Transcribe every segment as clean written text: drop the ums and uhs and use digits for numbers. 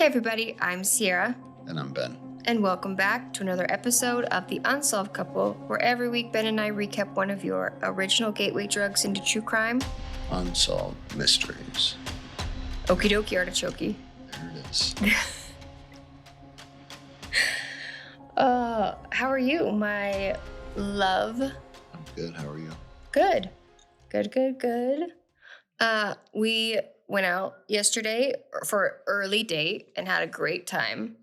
Hey everybody, I'm Sierra. And I'm Ben. And welcome back to another episode of The Unsolved Couple, where every week Ben and I recap one of your original gateway drugs into true crime. Unsolved mysteries. Okie dokie artichoke. There it is. How are you, my love? I'm good. How are you? Good. We went out yesterday for early date and had a great time.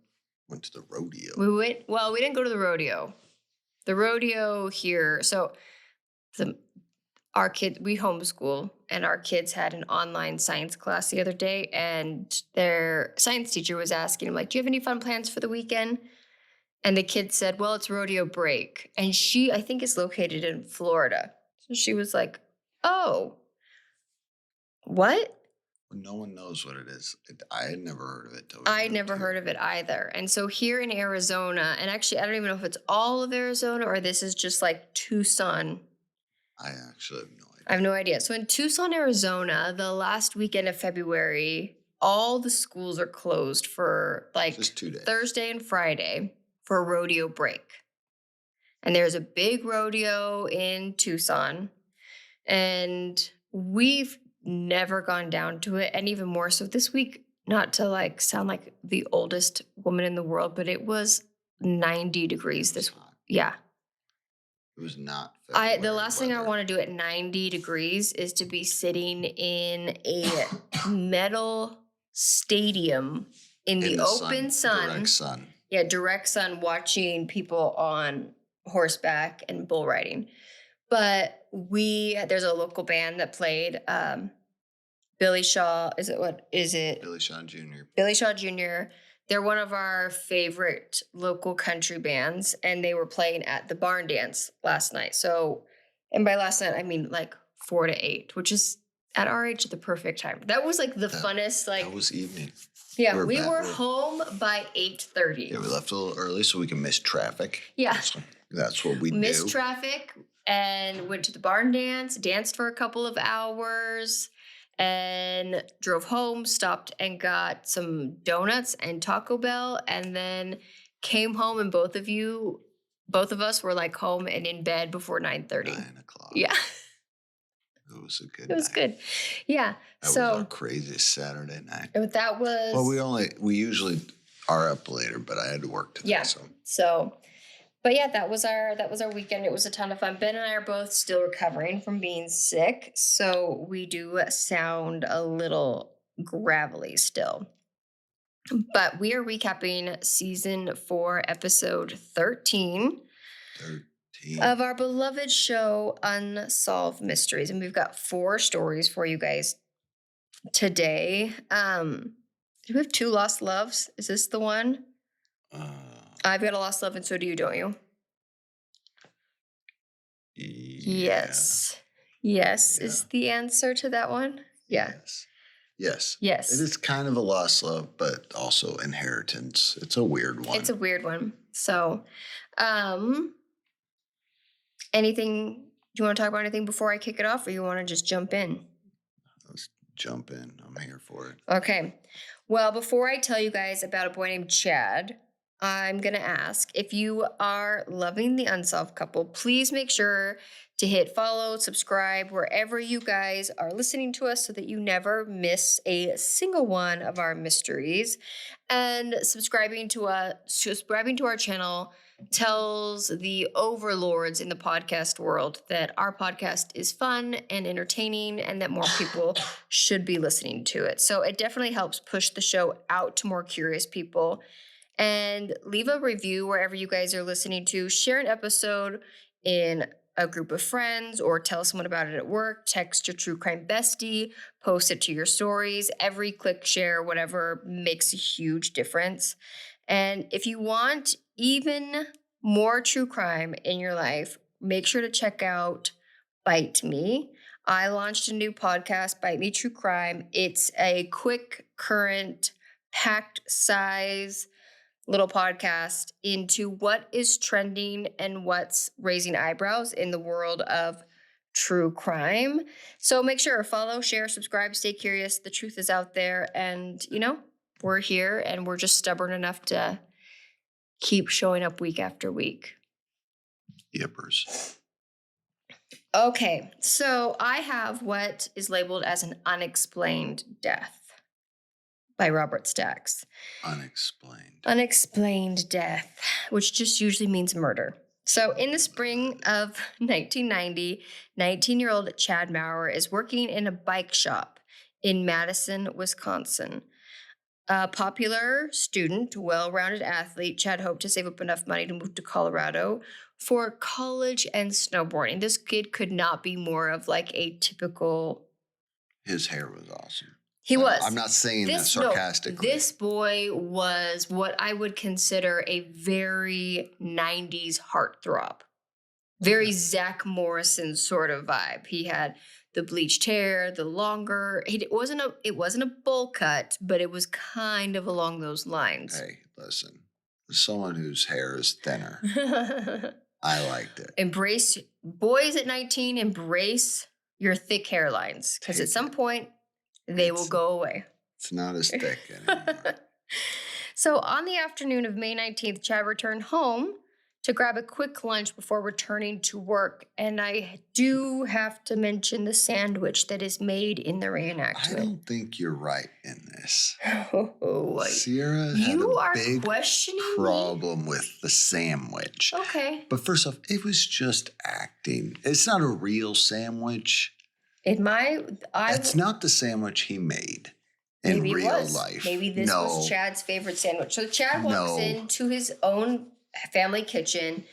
Went to the rodeo. We didn't go to the rodeo. The rodeo here, so our kids, we homeschool, and our kids had an online science class the other day, and their science teacher was asking them, like, do you have any fun plans for the weekend? And the kid said, well, it's rodeo break. And she, I think, is located in Florida. So she was like, oh, what? No one knows what it is. I had never heard of it. I had never heard of it either. And so here in Arizona, and actually, I don't even know if it's all of Arizona or this is just like Tucson. I actually have no idea. I have no idea. So in Tucson, Arizona, the last weekend of February, all the schools are closed for like just 2 days. Thursday and Friday for rodeo break. And there's a big rodeo in Tucson. And we've never gone down to it. And even more so this week, not to like sound like the oldest woman in the world, but it was 90 degrees this week. Yeah. It was not February the last thing I want to do at 90 degrees is to be sitting in a metal stadium in the open sun. Direct sun. Yeah, direct sun, watching people on horseback and bull riding. But there's a local band that played Billy Shaw. Billy Shaw Jr. Billy Shaw Jr. They're one of our favorite local country bands, and they were playing at the barn dance last night. So, and by last night, I mean like 4 to 8, which is at our age the perfect time. That was like the funnest. Like that was evening. Yeah, we were home by 8:30. Yeah, we left a little early so we can miss traffic. Yeah, that's what we missed traffic and went to the barn dance, danced for a couple of hours. And drove home, stopped and got some donuts and Taco Bell, and then came home, and both of us were like home and in bed before 9:30. 9 o'clock. Yeah. It was a good night. It was good. Yeah. That was our craziest Saturday night. That was... Well, we usually are up later, but I had to work today. Yeah. So... But yeah, that was our weekend. It was a ton of fun. Ben and I are both still recovering from being sick, so we do sound a little gravelly still. But we are recapping season 4, episode 13 of our beloved show, Unsolved Mysteries. And we've got 4 stories for you guys today. Do we have 2 lost loves? Is this the one? I've got a lost love, and so do you, don't you? Yeah. Yes is the answer to that one. Yeah. Yes. It is kind of a lost love, but also inheritance. It's a weird one. So, anything, do you want to talk about anything before I kick it off, or you want to just jump in? Let's jump in. I'm here for it. Okay. Well, before I tell you guys about a boy named Chad, I'm going to ask, if you are loving The Unsolved Couple, please make sure to hit follow, subscribe, wherever you guys are listening to us so that you never miss a single one of our mysteries. And subscribing to our channel tells the overlords in the podcast world that our podcast is fun and entertaining and that more people should be listening to it. So it definitely helps push the show out to more curious people. And leave a review wherever you guys are listening to. Share an episode in a group of friends or tell someone about it at work. Text your true crime bestie. Post it to your stories. Every click, share, whatever makes a huge difference. And if you want even more true crime in your life, make sure to check out Bite Me. I launched a new podcast, Bite Me True Crime. It's a quick, current, packed size little podcast into what is trending and what's raising eyebrows in the world of true crime. So make sure to follow, share, subscribe, stay curious. The truth is out there, and we're here and we're just stubborn enough to keep showing up week after week. Yippers. Okay, so I have what is labeled as an unexplained death by Robert Stacks. Unexplained. Unexplained death, which just usually means murder. So in the spring of 1990, 19-year-old Chad Mower is working in a bike shop in Madison, Wisconsin. A popular student, well-rounded athlete, Chad hoped to save up enough money to move to Colorado for college and snowboarding. This kid could not be more of like a typical... His hair was awesome. He was. I'm not saying that sarcastically. This boy was what I would consider a very 90s heartthrob. Very Zach Morrison sort of vibe. He had the bleached hair, the longer. It wasn't a bowl cut, but it was kind of along those lines. Hey, listen. As someone whose hair is thinner, I liked it. Embrace, boys at 19, embrace your thick hairlines, because at some point they will go away. It's not as thick anymore. So on the afternoon of May 19th, Chad returned home to grab a quick lunch before returning to work. And I do have to mention the sandwich that is made in the reenactment. I don't think you're right in this. Oh, Sierra had a big questioning problem with the sandwich. Okay. But first off, it was just acting. It's not a real sandwich. That's not the sandwich he made in real life. Maybe this was Chad's favorite sandwich. So Chad walks into his own family kitchen,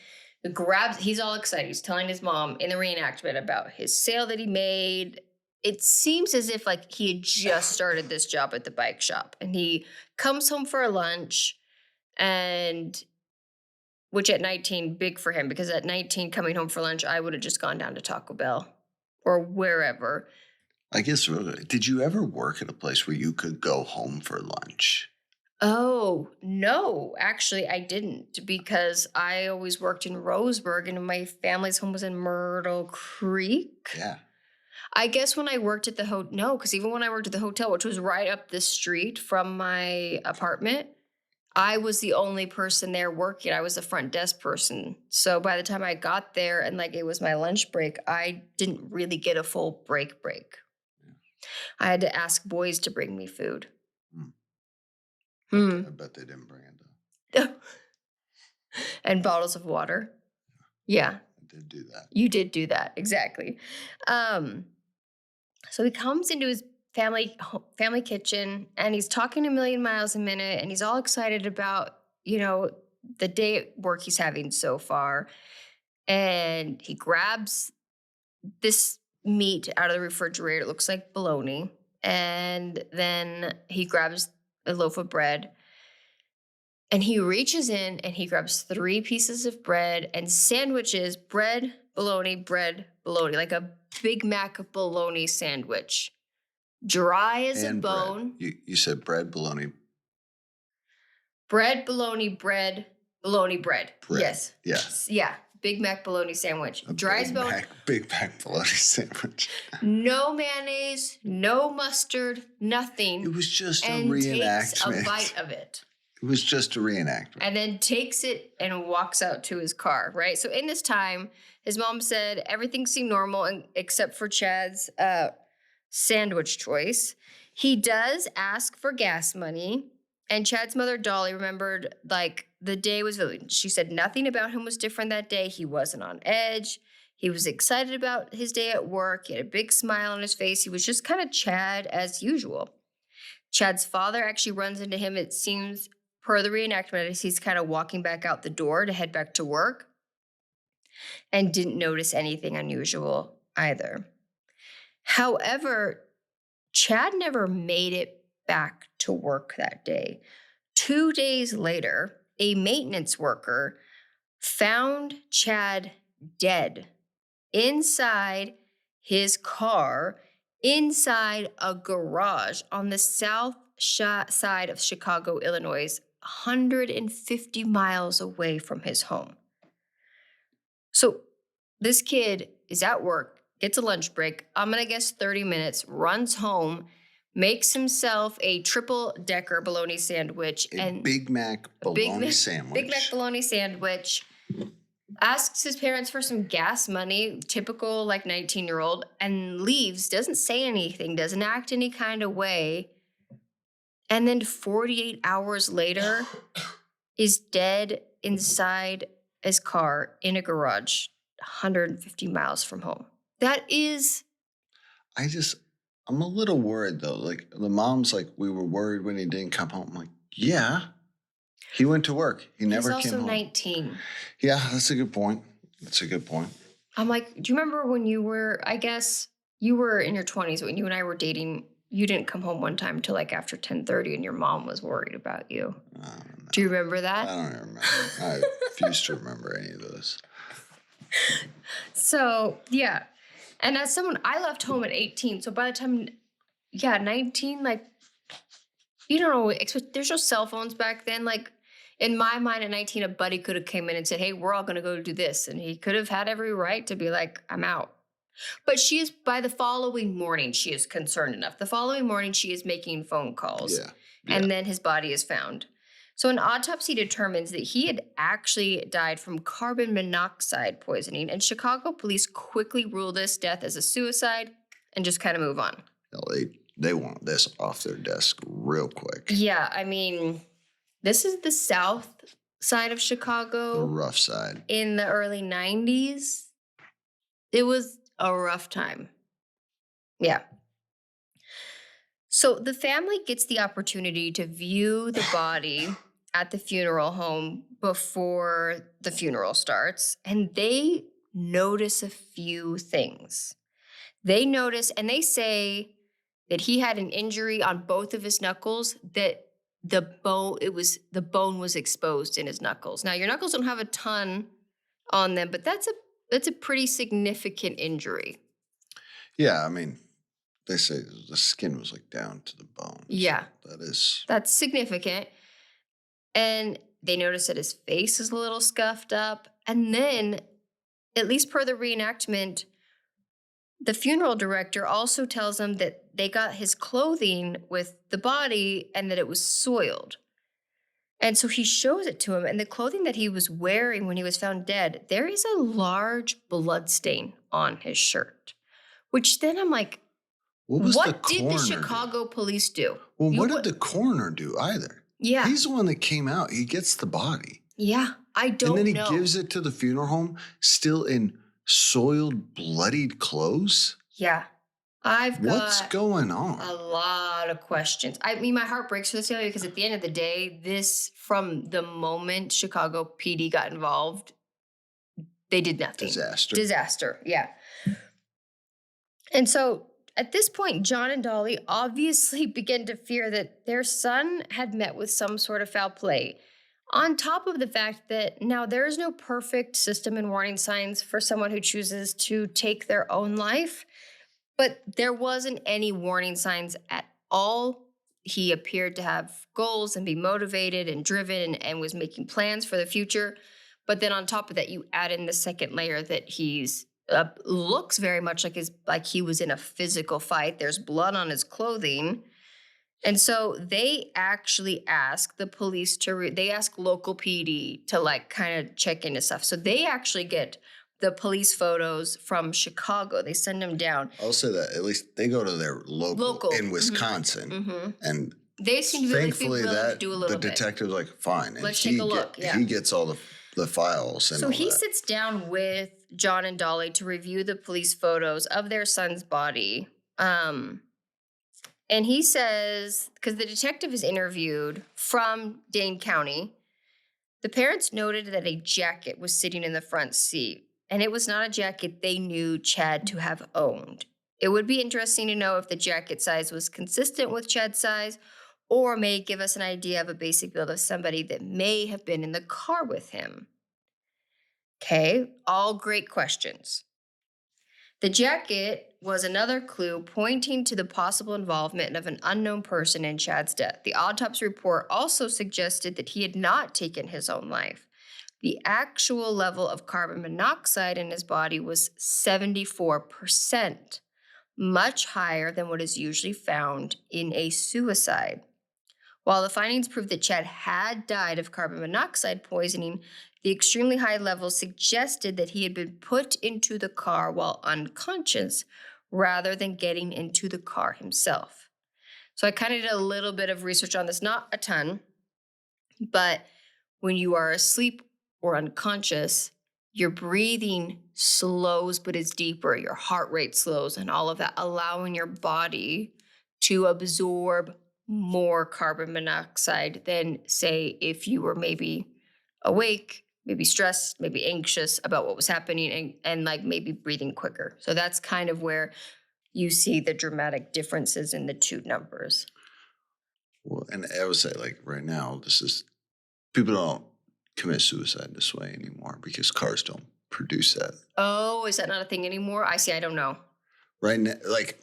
he's all excited. He's telling his mom in the reenactment about his sale that he made. It seems as if like he had just started this job at the bike shop, and he comes home for a lunch, and which at 19, big for him, because at 19 coming home for lunch, I would have just gone down to Taco Bell or wherever. I guess, did you ever work at a place where you could go home for lunch? Oh, no, actually I didn't, because I always worked in Roseburg and my family's home was in Myrtle Creek. Yeah. I guess when I worked at the hotel, no, because even when I worked at the hotel, which was right up the street from my apartment, I was the only person there working. I was the front desk person. So by the time I got there and like it was my lunch break, I didn't really get a full break. Yeah. I had to ask boys to bring me food. I bet they didn't bring it though. And bottles of water. Yeah. I did do that. You did do that. Exactly. So he comes into his family kitchen and he's talking a million miles a minute and he's all excited about, the day at work he's having so far. And he grabs this meat out of the refrigerator. It looks like bologna. And then he grabs a loaf of bread, and he reaches in and he grabs 3 pieces of bread and sandwiches bread, bologna, like a Big Mac bologna sandwich. Dry as a bone. You said bread, bologna. Bread, bologna, bread, bologna, bread. Yes. Yes. Yeah. Big Mac bologna sandwich. Dry as a bone. Big Mac bologna sandwich. No mayonnaise, no mustard, nothing. It was just a and reenactment. Takes a bite of it. It was just a reenactment. And then takes it and walks out to his car, right? So in this time, his mom said everything seemed normal except for Chad's sandwich choice. He does ask for gas money. And Chad's mother, Dolly, remembered like the day was, she said nothing about him was different that day. He wasn't on edge. He was excited about his day at work. He had a big smile on his face. He was just kind of Chad as usual. Chad's father actually runs into him, it seems, per the reenactment, as he's kind of walking back out the door to head back to work, and didn't notice anything unusual either. However, Chad never made it back to work that day. 2 days later, a maintenance worker found Chad dead inside his car, inside a garage on the south side of Chicago, Illinois, 150 miles away from his home. So this kid is at work, gets a lunch break, I'm going to guess 30 minutes, runs home, makes himself a triple-decker bologna sandwich A and Big Mac bologna sandwich. Big Mac bologna sandwich, asks his parents for some gas money, typical like 19-year-old, and leaves, doesn't say anything, doesn't act any kind of way. And then 48 hours later is dead inside his car in a garage 150 miles from home. That is I'm a little worried though. Like the mom's like, we were worried when he didn't come home. I'm like, yeah, he went to work. He never he's came also home. 19. Yeah, that's a good point. That's a good point. I'm like, do you remember when you were, I guess you were in your 20s when you and I were dating, you didn't come home one time until like after 10:30 and your mom was worried about you. I don't know. Do you remember that? I don't even remember. I refuse to remember any of this. So, yeah. And as someone, I left home at 18. So by the time, 19, like, you don't know, there's no cell phones back then. Like, in my mind at 19, a buddy could have came in and said, hey, we're all going to go do this. And he could have had every right to be like, I'm out. But she is, by the following morning, she is concerned enough. The following morning, she is making phone calls. Yeah. And then his body is found. So an autopsy determines that he had actually died from carbon monoxide poisoning. And Chicago police quickly rule this death as a suicide and just kind of move on. They want this off their desk real quick. Yeah, I mean, this is the south side of Chicago. The rough side. In the early 90s, it was a rough time. Yeah. So the family gets the opportunity to view the body at the funeral home before the funeral starts, and they notice a few things. They notice, and they say that he had an injury on both of his knuckles, that the bone was exposed in his knuckles. Now, your knuckles don't have a ton on them, but that's a pretty significant injury. Yeah, I mean, they say the skin was like down to the bone. Yeah. So that's significant. And they notice that his face is a little scuffed up. And then, at least per the reenactment, the funeral director also tells them that they got his clothing with the body and that it was soiled. And so he shows it to him, and the clothing that he was wearing when he was found dead, there is a large blood stain on his shirt. Which then I'm like, what did the Chicago police do? Well, what did the coroner do either? Yeah. He's the one that came out. He gets the body. Yeah, I don't know. And then he gives it to the funeral home still in soiled, bloodied clothes? Yeah. What's going on? A lot of questions. I mean, my heart breaks for this family because at the end of the day, from the moment Chicago PD got involved, they did nothing. Disaster, yeah. And so at this point, John and Dolly obviously began to fear that their son had met with some sort of foul play. On top of the fact that now there is no perfect system and warning signs for someone who chooses to take their own life, but there wasn't any warning signs at all. He appeared to have goals and be motivated and driven and was making plans for the future. But then on top of that, you add in the second layer that he's looks very much like he was in a physical fight. There's blood on his clothing. And so they actually ask the police they ask local PD to like kind of check into stuff. So they actually get the police photos from Chicago. They send them down. I'll say that at least they go to their local. In Wisconsin. Mm-hmm. And they seem to really thankfully be willing to do a little bit. The detective's like, fine. And let's take a look. He gets all the files. And so he sits down with John and Dolly to review the police photos of their son's body. And he says, because the detective is interviewed from Dane County, the parents noted that a jacket was sitting in the front seat. And it was not a jacket they knew Chad to have owned. It would be interesting to know if the jacket size was consistent with Chad's size or may give us an idea of a basic build of somebody that may have been in the car with him. Okay, all great questions. The jacket was another clue pointing to the possible involvement of an unknown person in Chad's death. The autopsy report also suggested that he had not taken his own life. The actual level of carbon monoxide in his body was 74%. much higher than what is usually found in a suicide. While the findings proved that Chad had died of carbon monoxide poisoning, the extremely high levels suggested that he had been put into the car while unconscious rather than getting into the car himself. So I kind of did a little bit of research on this, not a ton, but when you are asleep or unconscious, your breathing slows but is deeper, your heart rate slows, and all of that, allowing your body to absorb more carbon monoxide than, say, if you were maybe awake, maybe stressed, maybe anxious about what was happening, and like maybe breathing quicker. So that's kind of where you see the dramatic differences in the two numbers. Well, and I would say, like, right now, people don't commit suicide this way anymore because cars don't produce that. Oh, is that not a thing anymore? I see. I don't know. Right now, like,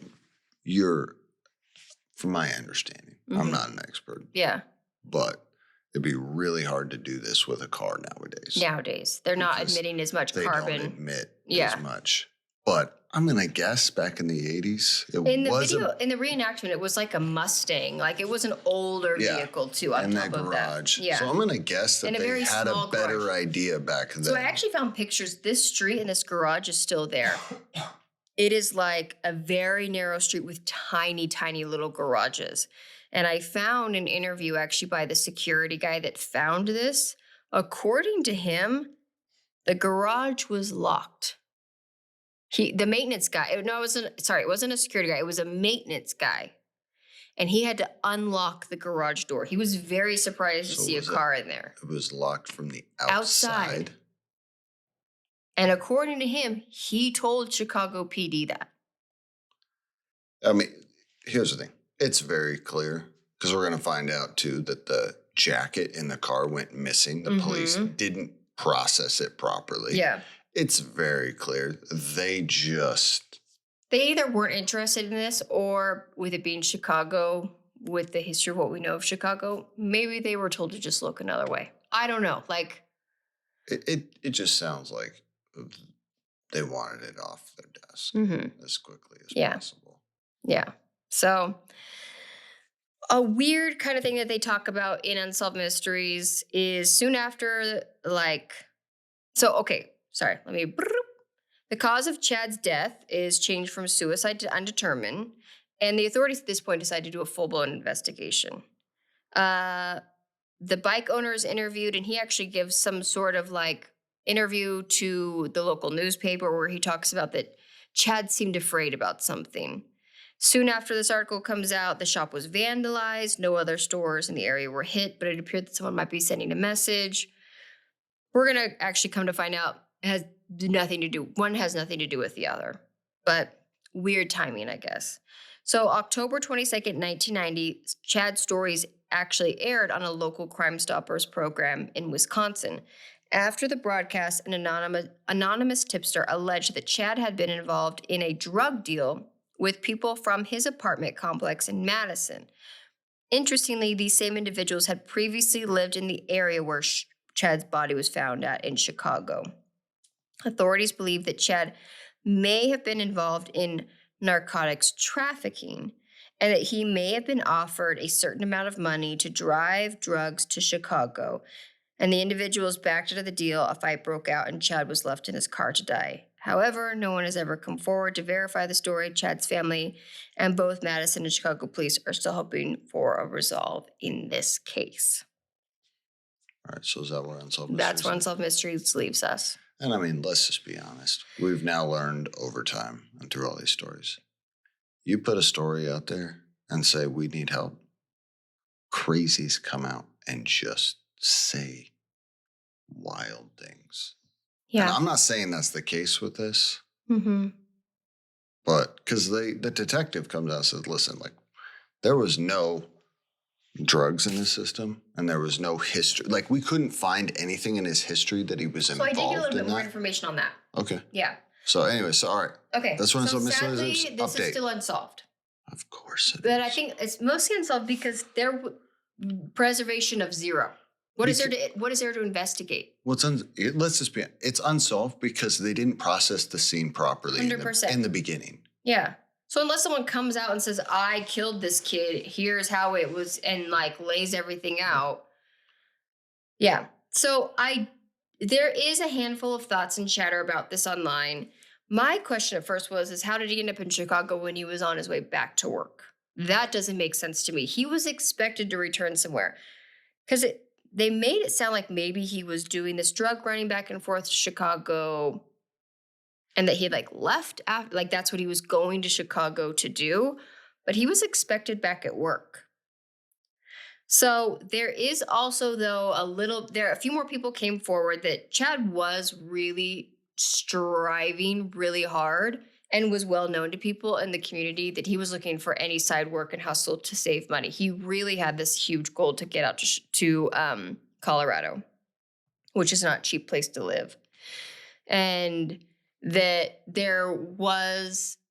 from my understanding, I'm not an expert. Yeah. But it'd be really hard to do this with a car nowadays. They're not admitting as much carbon. They don't admit as much. But I'm going to guess back in the 80s, in the reenactment, it was like a Mustang. Like it was an older vehicle too on top of that. Yeah. So I'm going to guess that they had a better idea back then. So I actually found pictures. This street and this garage is still there. It is like a very narrow street with tiny, tiny little garages. And I found an interview actually by the security guy that found this. According to him, the garage was locked. The maintenance guy, it wasn't a security guy. It was a maintenance guy. And he had to unlock the garage door. He was very surprised to see a car in there. It was locked from the outside. And according to him, he told Chicago PD that. I mean, here's the thing. It's very clear, because we're going to find out, too, that the jacket in the car went missing. The police didn't process it properly. Yeah. It's very clear. They either weren't interested in this, or with it being Chicago, with the history of what we know of Chicago, maybe they were told to just look another way. I don't know. Like, it just sounds like they wanted it off their desk as quickly as possible. Yeah. So a weird kind of thing that they talk about in Unsolved Mysteries is soon after, the cause of Chad's death is changed from suicide to undetermined, and the authorities at this point decide to do a full-blown investigation. The bike owner is interviewed, and he actually gives some sort of interview to the local newspaper where he talks about that Chad seemed afraid about something. Soon after this article comes out, the shop was vandalized. No other stores in the area were hit, but it appeared that someone might be sending a message. We're going to actually come to find out it has nothing to do. One has nothing to do with the other, but weird timing, I guess. So October 22nd, 1990, Chad's stories actually aired on a local Crime Stoppers program in Wisconsin. After the broadcast, an anonymous tipster alleged that Chad had been involved in a drug deal with people from his apartment complex in Madison. Interestingly, these same individuals had previously lived in the area where Chad's body was found at in Chicago. Authorities believe that Chad may have been involved in narcotics trafficking and that he may have been offered a certain amount of money to drive drugs to Chicago. And the individuals backed out of the deal. A fight broke out and Chad was left in his car to die. However, no one has ever come forward to verify the story. Chad's family and both Madison and Chicago police are still hoping for a resolve in this case. All right, so is that what Unsolved Mysteries? That's where Unsolved Mysteries leaves us. And I mean, let's just be honest. We've now learned over time and through all these stories. You put a story out there and say, we need help. Crazies come out and just say wild things. Yeah. And I'm not saying that's the case with this. But because the detective comes out and says, listen, there was no drugs in the system and there was no history. We couldn't find anything in his history that he was involved in. So I did get a little bit more information on that. Okay. Yeah. So anyway, all right. Okay. That's when Unsolved Mysteries is. This is still unsolved. Of course it is. But I think it's mostly unsolved because their preservation of zero. What is there to investigate? Let's just be. It's unsolved because they didn't process the scene properly 100%. in the beginning. Yeah. So unless someone comes out and says, I killed this kid, here's how it was, and like lays everything out. Yeah. So there is a handful of thoughts and chatter about this online. My question at first is how did he end up in Chicago when he was on his way back to work? That doesn't make sense to me. He was expected to return somewhere because they made it sound like maybe he was doing this drug running back and forth to Chicago and that he had like left after, like that's what he was going to Chicago to do, but he was expected back at work. So there is also though a few more people came forward that Chad was really striving really hard and was well known to people in the community that he was looking for any side work and hustle to save money. He really had this huge goal to get out to Colorado, which is not a cheap place to live. And that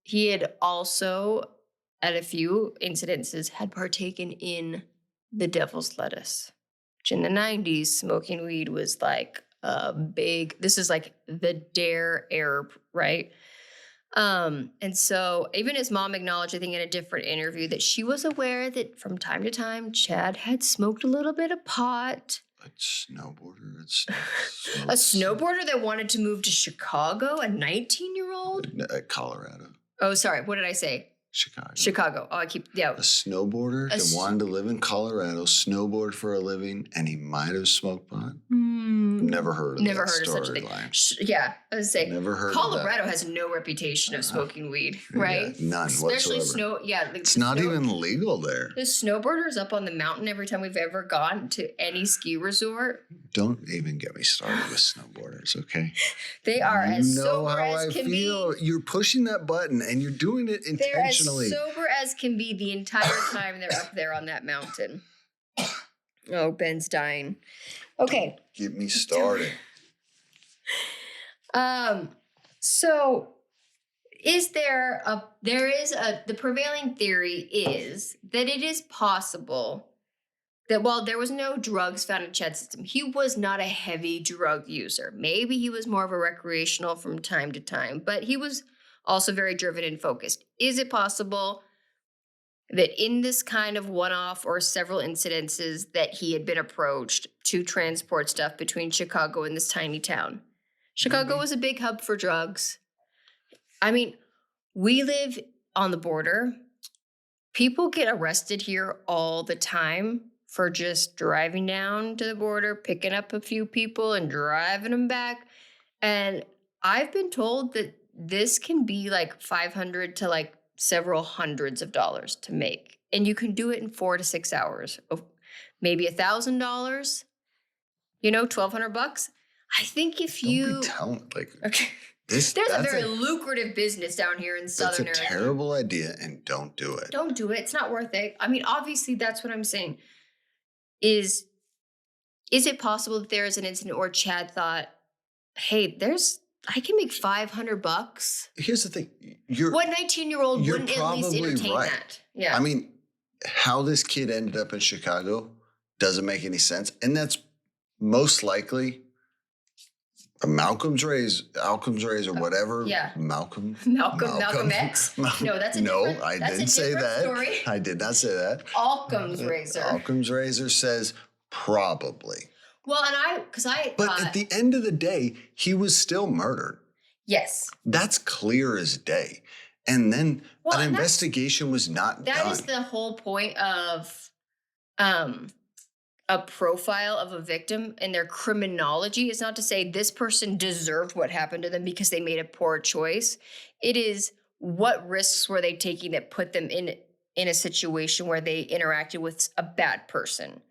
he had also at a few incidences had partaken in the devil's lettuce, which in the 90s, smoking weed was like this is like the dare herb, right? And so even his mom acknowledged, I think in a different interview, that she was aware that from time to time, Chad had smoked a little bit of pot. A snowboarder. A snowboarder that wanted to move to Chicago, a 19-year-old? Colorado. Oh, sorry. What did I say? Chicago. Oh, a snowboarder that wanted to live in Colorado, snowboard for a living, and he might have smoked pot. Never heard of such a thing. Yeah, I was saying. Never heard. Colorado has no reputation of smoking weed, right? Yeah, none especially whatsoever. It's not even legal there. The snowboarders up on the mountain every time we've ever gone to any ski resort. Don't even get me started with snowboarders, okay? They are as sober as can be. You're pushing that button and you're doing it intentionally. They're as sober as can be the entire time they're up there on that mountain. Oh, Ben's dying. Okay. Get me started. So the prevailing theory is that it is possible that while there was no drugs found in Chad's system, he was not a heavy drug user. Maybe he was more of a recreational from time to time, but he was also very driven and focused. Is it possible that in this kind of one-off or several incidences that he had been approached to transport stuff between Chicago and this tiny town? Chicago was a big hub for drugs. I mean, we live on the border. People get arrested here all the time for just driving down to the border, picking up a few people and driving them back. And I've been told that this can be like $500 to like several hundreds of dollars to make. And you can do it in 4 to 6 hours. Maybe $1,000, $1,200. I think if you don't be telling, okay. There's a very lucrative business down here in Southern Arizona. That's a terrible idea, and don't do it. Don't do it. It's not worth it. I mean, obviously, that's what I'm saying. Is it possible that there is an incident where Chad thought, hey, I can make $500? Here's the thing. What 19-year-old wouldn't at least entertain that? Yeah. I mean, how this kid ended up in Chicago doesn't make any sense. And that's most likely Malcolm's raise or whatever. Yeah. Malcolm X? No, that's a different I didn't say that. Story. I did not say that. Occam's razor. Occam's razor says probably. Well, But at the end of the day, he was still murdered. Yes. That's clear as day. And then an investigation was not done. That is the whole point of a profile of a victim and their criminology. Is not to say this person deserved what happened to them because they made a poor choice. It is what risks were they taking that put them in a situation where they interacted with a bad person.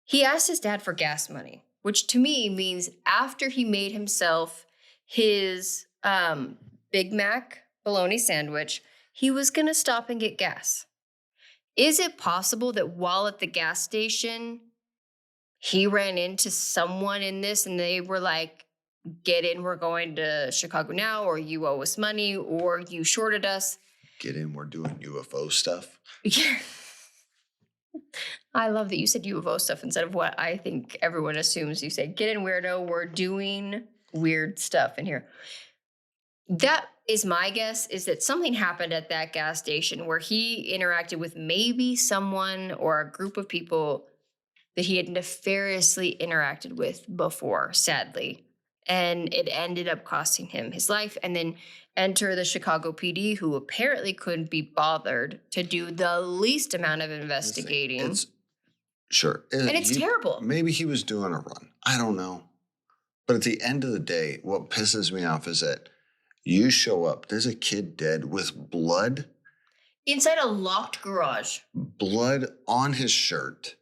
He asked his dad for gas money, which to me means after he made himself his Big Mac bologna sandwich, he was going to stop and get gas. Is it possible that while at the gas station, he ran into someone in this and they were like, get in, we're going to Chicago now, or you owe us money, or you shorted us? Get in, we're doing UFO stuff. Yeah. I love that you said UFO stuff instead of what I think everyone assumes you say. Get in, weirdo, we're doing weird stuff in here. That is my guess, is that something happened at that gas station where he interacted with maybe someone or a group of people that he had nefariously interacted with before, sadly. And it ended up costing him his life. And then enter the Chicago PD, who apparently couldn't be bothered to do the least amount of investigating. It's sure. And it's terrible. Maybe he was doing a run. I don't know. But at the end of the day, what pisses me off is that you show up, there's a kid dead with blood. Inside a locked garage. Blood on his shirt.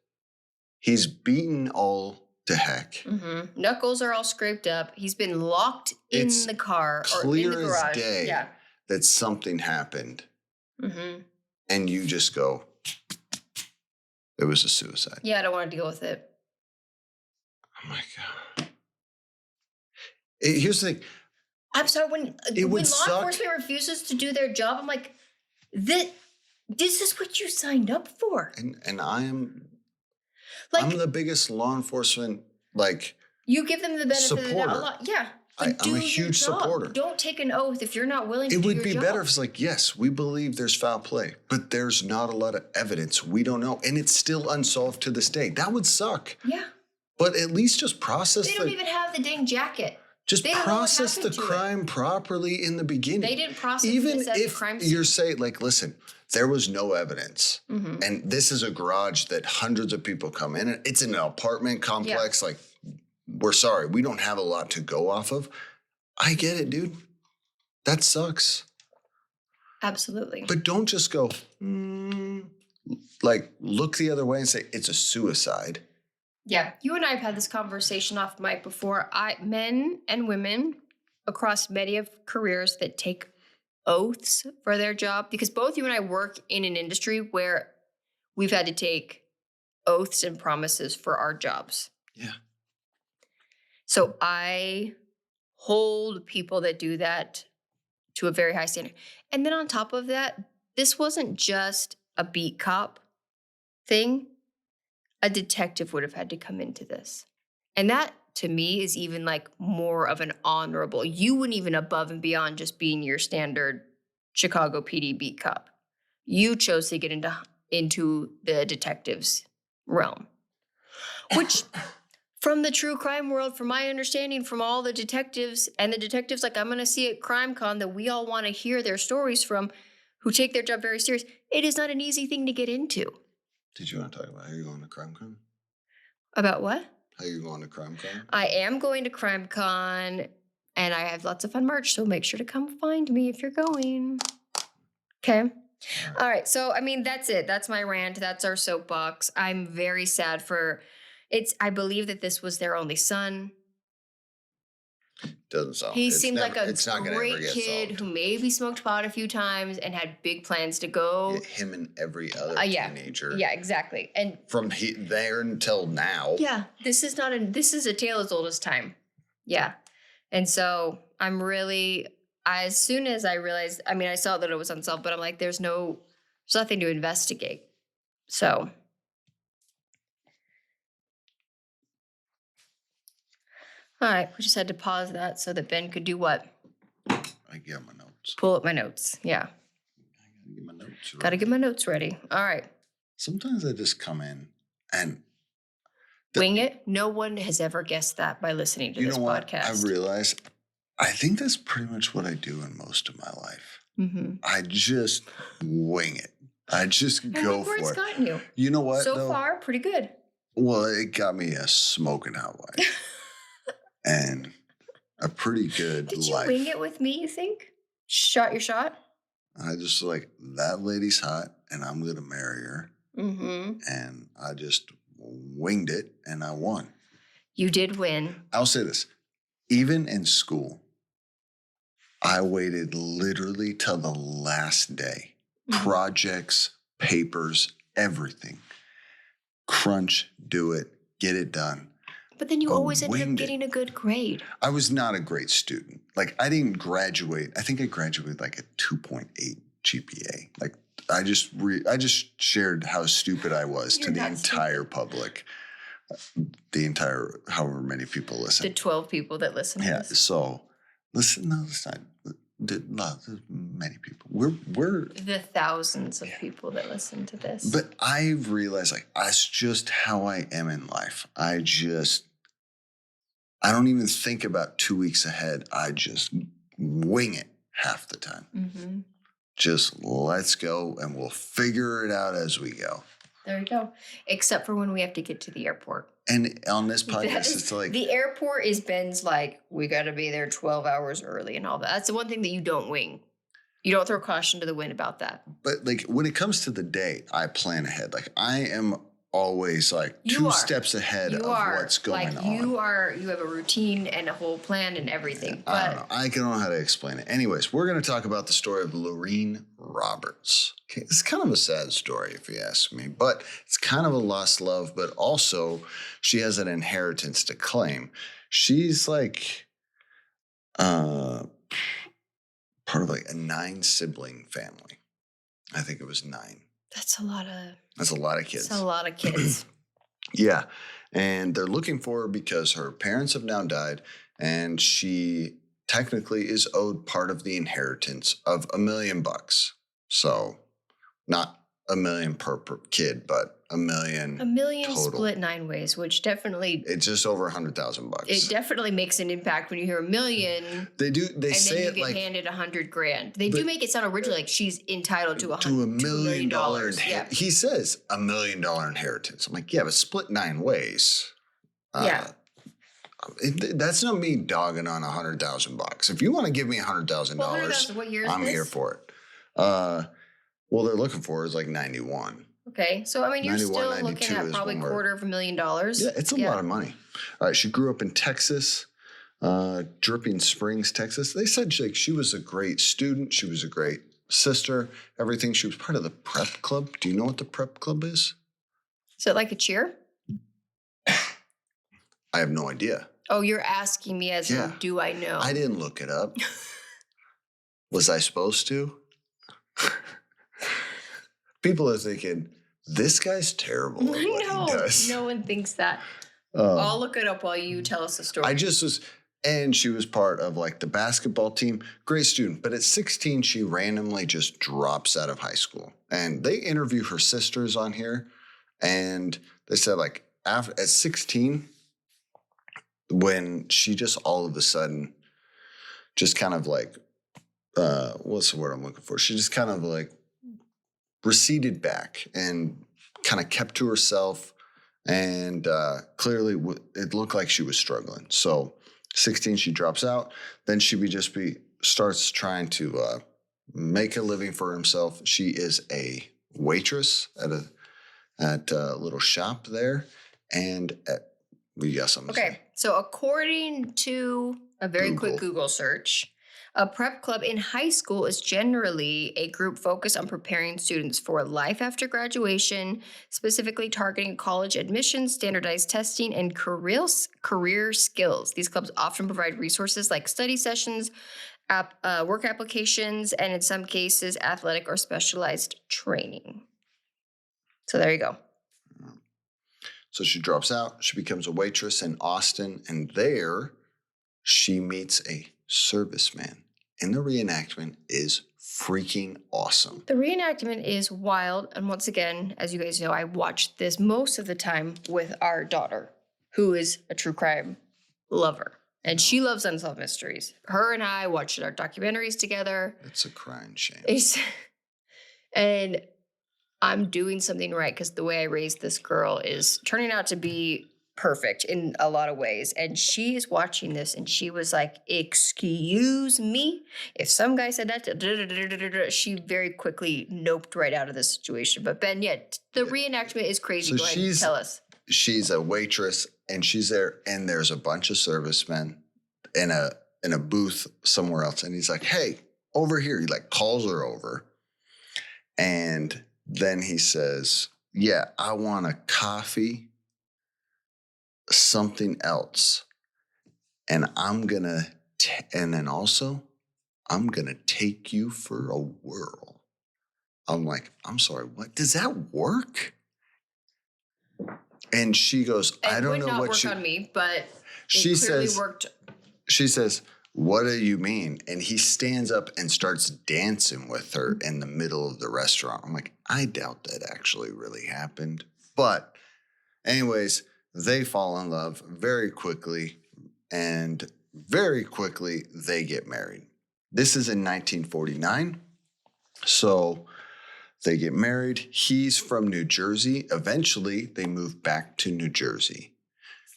He's beaten all to heck. Mm-hmm. Knuckles are all scraped up. He's been locked in the car or in the garage. Clear as day that something happened. Mm-hmm. And you just go, it was a suicide. Yeah, I don't want to deal with it. Oh my God. Here's the thing. I'm sorry, when law enforcement refuses to do their job, I'm like, this is what you signed up for. And I'm the biggest law enforcement, you give them the benefit supporter. of the doubt. Yeah. I'm a huge supporter. Don't take an oath if you're not willing to do your job. It would be better if it's like, yes, we believe there's foul play, but there's not a lot of evidence. We don't know. And it's still unsolved to this day. That would suck. Yeah. But at least just process They don't even have the dang jacket. Just process the crime properly in the beginning. They didn't process even this as if a crime scene. You're saying, listen, there was no evidence. Mm-hmm. And this is a garage that hundreds of people come in. And it's an apartment complex. Yeah. We're sorry. We don't have a lot to go off of. I get it, dude. That sucks. Absolutely. But don't just go, look the other way and say, it's a suicide. Yeah, you and I have had this conversation off mic before. Men and women across many of careers that take oaths for their job, because both you and I work in an industry where we've had to take oaths and promises for our jobs. Yeah. So I hold people that do that to a very high standard. And then on top of that, this wasn't just a beat cop thing. A detective would have had to come into this. And that, to me, is even more of an honorable. You went even above and beyond just being your standard Chicago PD beat cop. You chose to get into the detective's realm. Which, from the true crime world, from my understanding, from all the detectives, and the detectives I'm going to see at CrimeCon that we all want to hear their stories from, who take their job very serious, it is not an easy thing to get into. Did you want to talk about how you're going to CrimeCon? About what? How you're going to CrimeCon? I am going to CrimeCon, and I have lots of fun merch, so make sure to come find me if you're going. Okay? All right. So, that's it. That's my rant. That's our soapbox. I'm very sad for... I believe that this was their only son. Doesn't sound. He seemed like a great kid who maybe smoked pot a few times and had big plans to go. Yeah, him and every other teenager. Yeah, exactly. And from there until now. Yeah, this is a tale as old as time. Yeah, and so I'm really. As soon as I realized, I saw that it was unsolved, but I'm like, there's nothing to investigate. So. All right, we just had to pause that so that Ben could do what? I get my notes. Pull up my notes, yeah. I gotta get my notes ready. Gotta get my notes ready. All right. Sometimes I just come in and... Wing it? No one has ever guessed that by listening to this podcast. I've realized, I think that's pretty much what I do in most of my life. Mm-hmm. I just wing it. I just go for it. Where it's gotten you? You know what, So far, pretty good. Well, it got me a smoking hot wife. And a pretty good life. Did you wing it with me, you think? Shot your shot? I just that lady's hot, and I'm going to marry her. Mm-hmm. And I just winged it, and I won. You did win. I'll say this. Even in school, I waited literally till the last day. Mm-hmm. Projects, papers, everything. Crunch, do it, get it done. But then you always ended up getting a good grade. I was not a great student. I didn't graduate. I think I graduated a 2.8 GPA. I just shared how stupid I was to the entire public. The entire, however many people listen. The 12 people that listen to this. So, listen, no, it's not. many people. We're The thousands of people that listen to this. But I've realized, like, that's just how I am in life. I don't even think about 2 weeks ahead. I just wing it half the time. Mm-hmm. Just let's go and we'll figure it out as we go. There you go. Except for when we have to get to the airport. And on this podcast, it's like... The airport is Ben's like, we got to be there 12 hours early and all that. That's the one thing that you don't wing. You don't throw caution to the wind about that. But like when it comes to the day, I plan ahead. Like I am always like steps ahead of what's going on. You have a routine and a whole plan and everything. But I don't know. I don't know how to explain it. Anyways, we're going to talk about the story of Lorene Roberts. Okay, it's kind of a sad story if you ask me, but it's kind of a lost love, but also she has an inheritance to claim. She's like part of like a 9-sibling family. I think it was 9. That's a lot of kids. That's a lot of kids. Yeah. And they're looking for her because her parents have now died and she technically is owed part of the inheritance of $1 million. So not $1 million per kid, but $1 million. $1 million total. Split 9 ways, which definitely it's just over $100,000. It definitely makes an impact when you hear $1 million. They do. They and say then you get handed $100,000. They do make it sound originally like she's entitled to $1 million. Yeah. He says $1 million inheritance. I'm like, yeah, but split 9 ways. Yeah. That's not me dogging on $100,000. If you want to give me $100,000, what year is I'm this? here for it. Well, they're looking for is like 91. Okay, so I mean, you're still looking at probably $250,000. Yeah, it's a lot of money. All right, she grew up in Texas, Dripping Springs, Texas. They said she was a great student. She was a great sister. Everything. She was part of the prep club. Do you know what the prep club is? Is it like a cheer? I have no idea. Oh, you're asking me as in, do I know? I didn't look it up. Was I supposed to? People are thinking, this guy's terrible at what he does. No one thinks that. I'll look it up while you tell us the story. And she was part of like the basketball team. Great student. But at 16, she randomly just drops out of high school. And they interview her sisters on here. And they said like at 16, when she just all of a sudden just kind of like, what's the word I'm looking for? She just kind of like receded back and kind of kept to herself. And clearly it looked like she was struggling. So 16, she drops out. Then she starts trying to make a living for herself. She is a waitress at a little shop there. And we got something to say. So according to a very quick Google search, a prep club in high school is generally a group focused on preparing students for life after graduation, specifically targeting college admissions, standardized testing, and career skills. These clubs often provide resources like study sessions, work applications, and in some cases, athletic or specialized training. So there you go. So she drops out. She becomes a waitress in Austin, and there she meets a serviceman. And the reenactment is freaking awesome. The reenactment is wild. And once again, as you guys know, I watch this most of the time with our daughter, who is a true crime lover. And she loves unsolved mysteries. Her and I watched our documentaries together. It's a crying shame. And I'm doing something right because the way I raised this girl is turning out to be perfect in a lot of ways. And she is watching this and she was like, excuse me? If some guy said that, she very quickly noped right out of the situation. But Ben, the reenactment is crazy. So go ahead and tell us. She's a waitress and she's there and there's a bunch of servicemen in a booth somewhere else. And he's like, hey, over here. He like calls her over. And then he says, yeah, I want a coffee, something else. And I'm going to take you for a whirl. I'm like, I'm sorry, what? Does that work? And she goes, I don't know what you... It would not work on me, but she clearly says, worked. She says, What do you mean? And he stands up and starts dancing with her in the middle of the restaurant. I'm like, I doubt that actually really happened. But anyways, they fall in love very quickly, and very quickly they get married. This is in 1949. So they get married. He's from New Jersey. Eventually, they move back to New Jersey,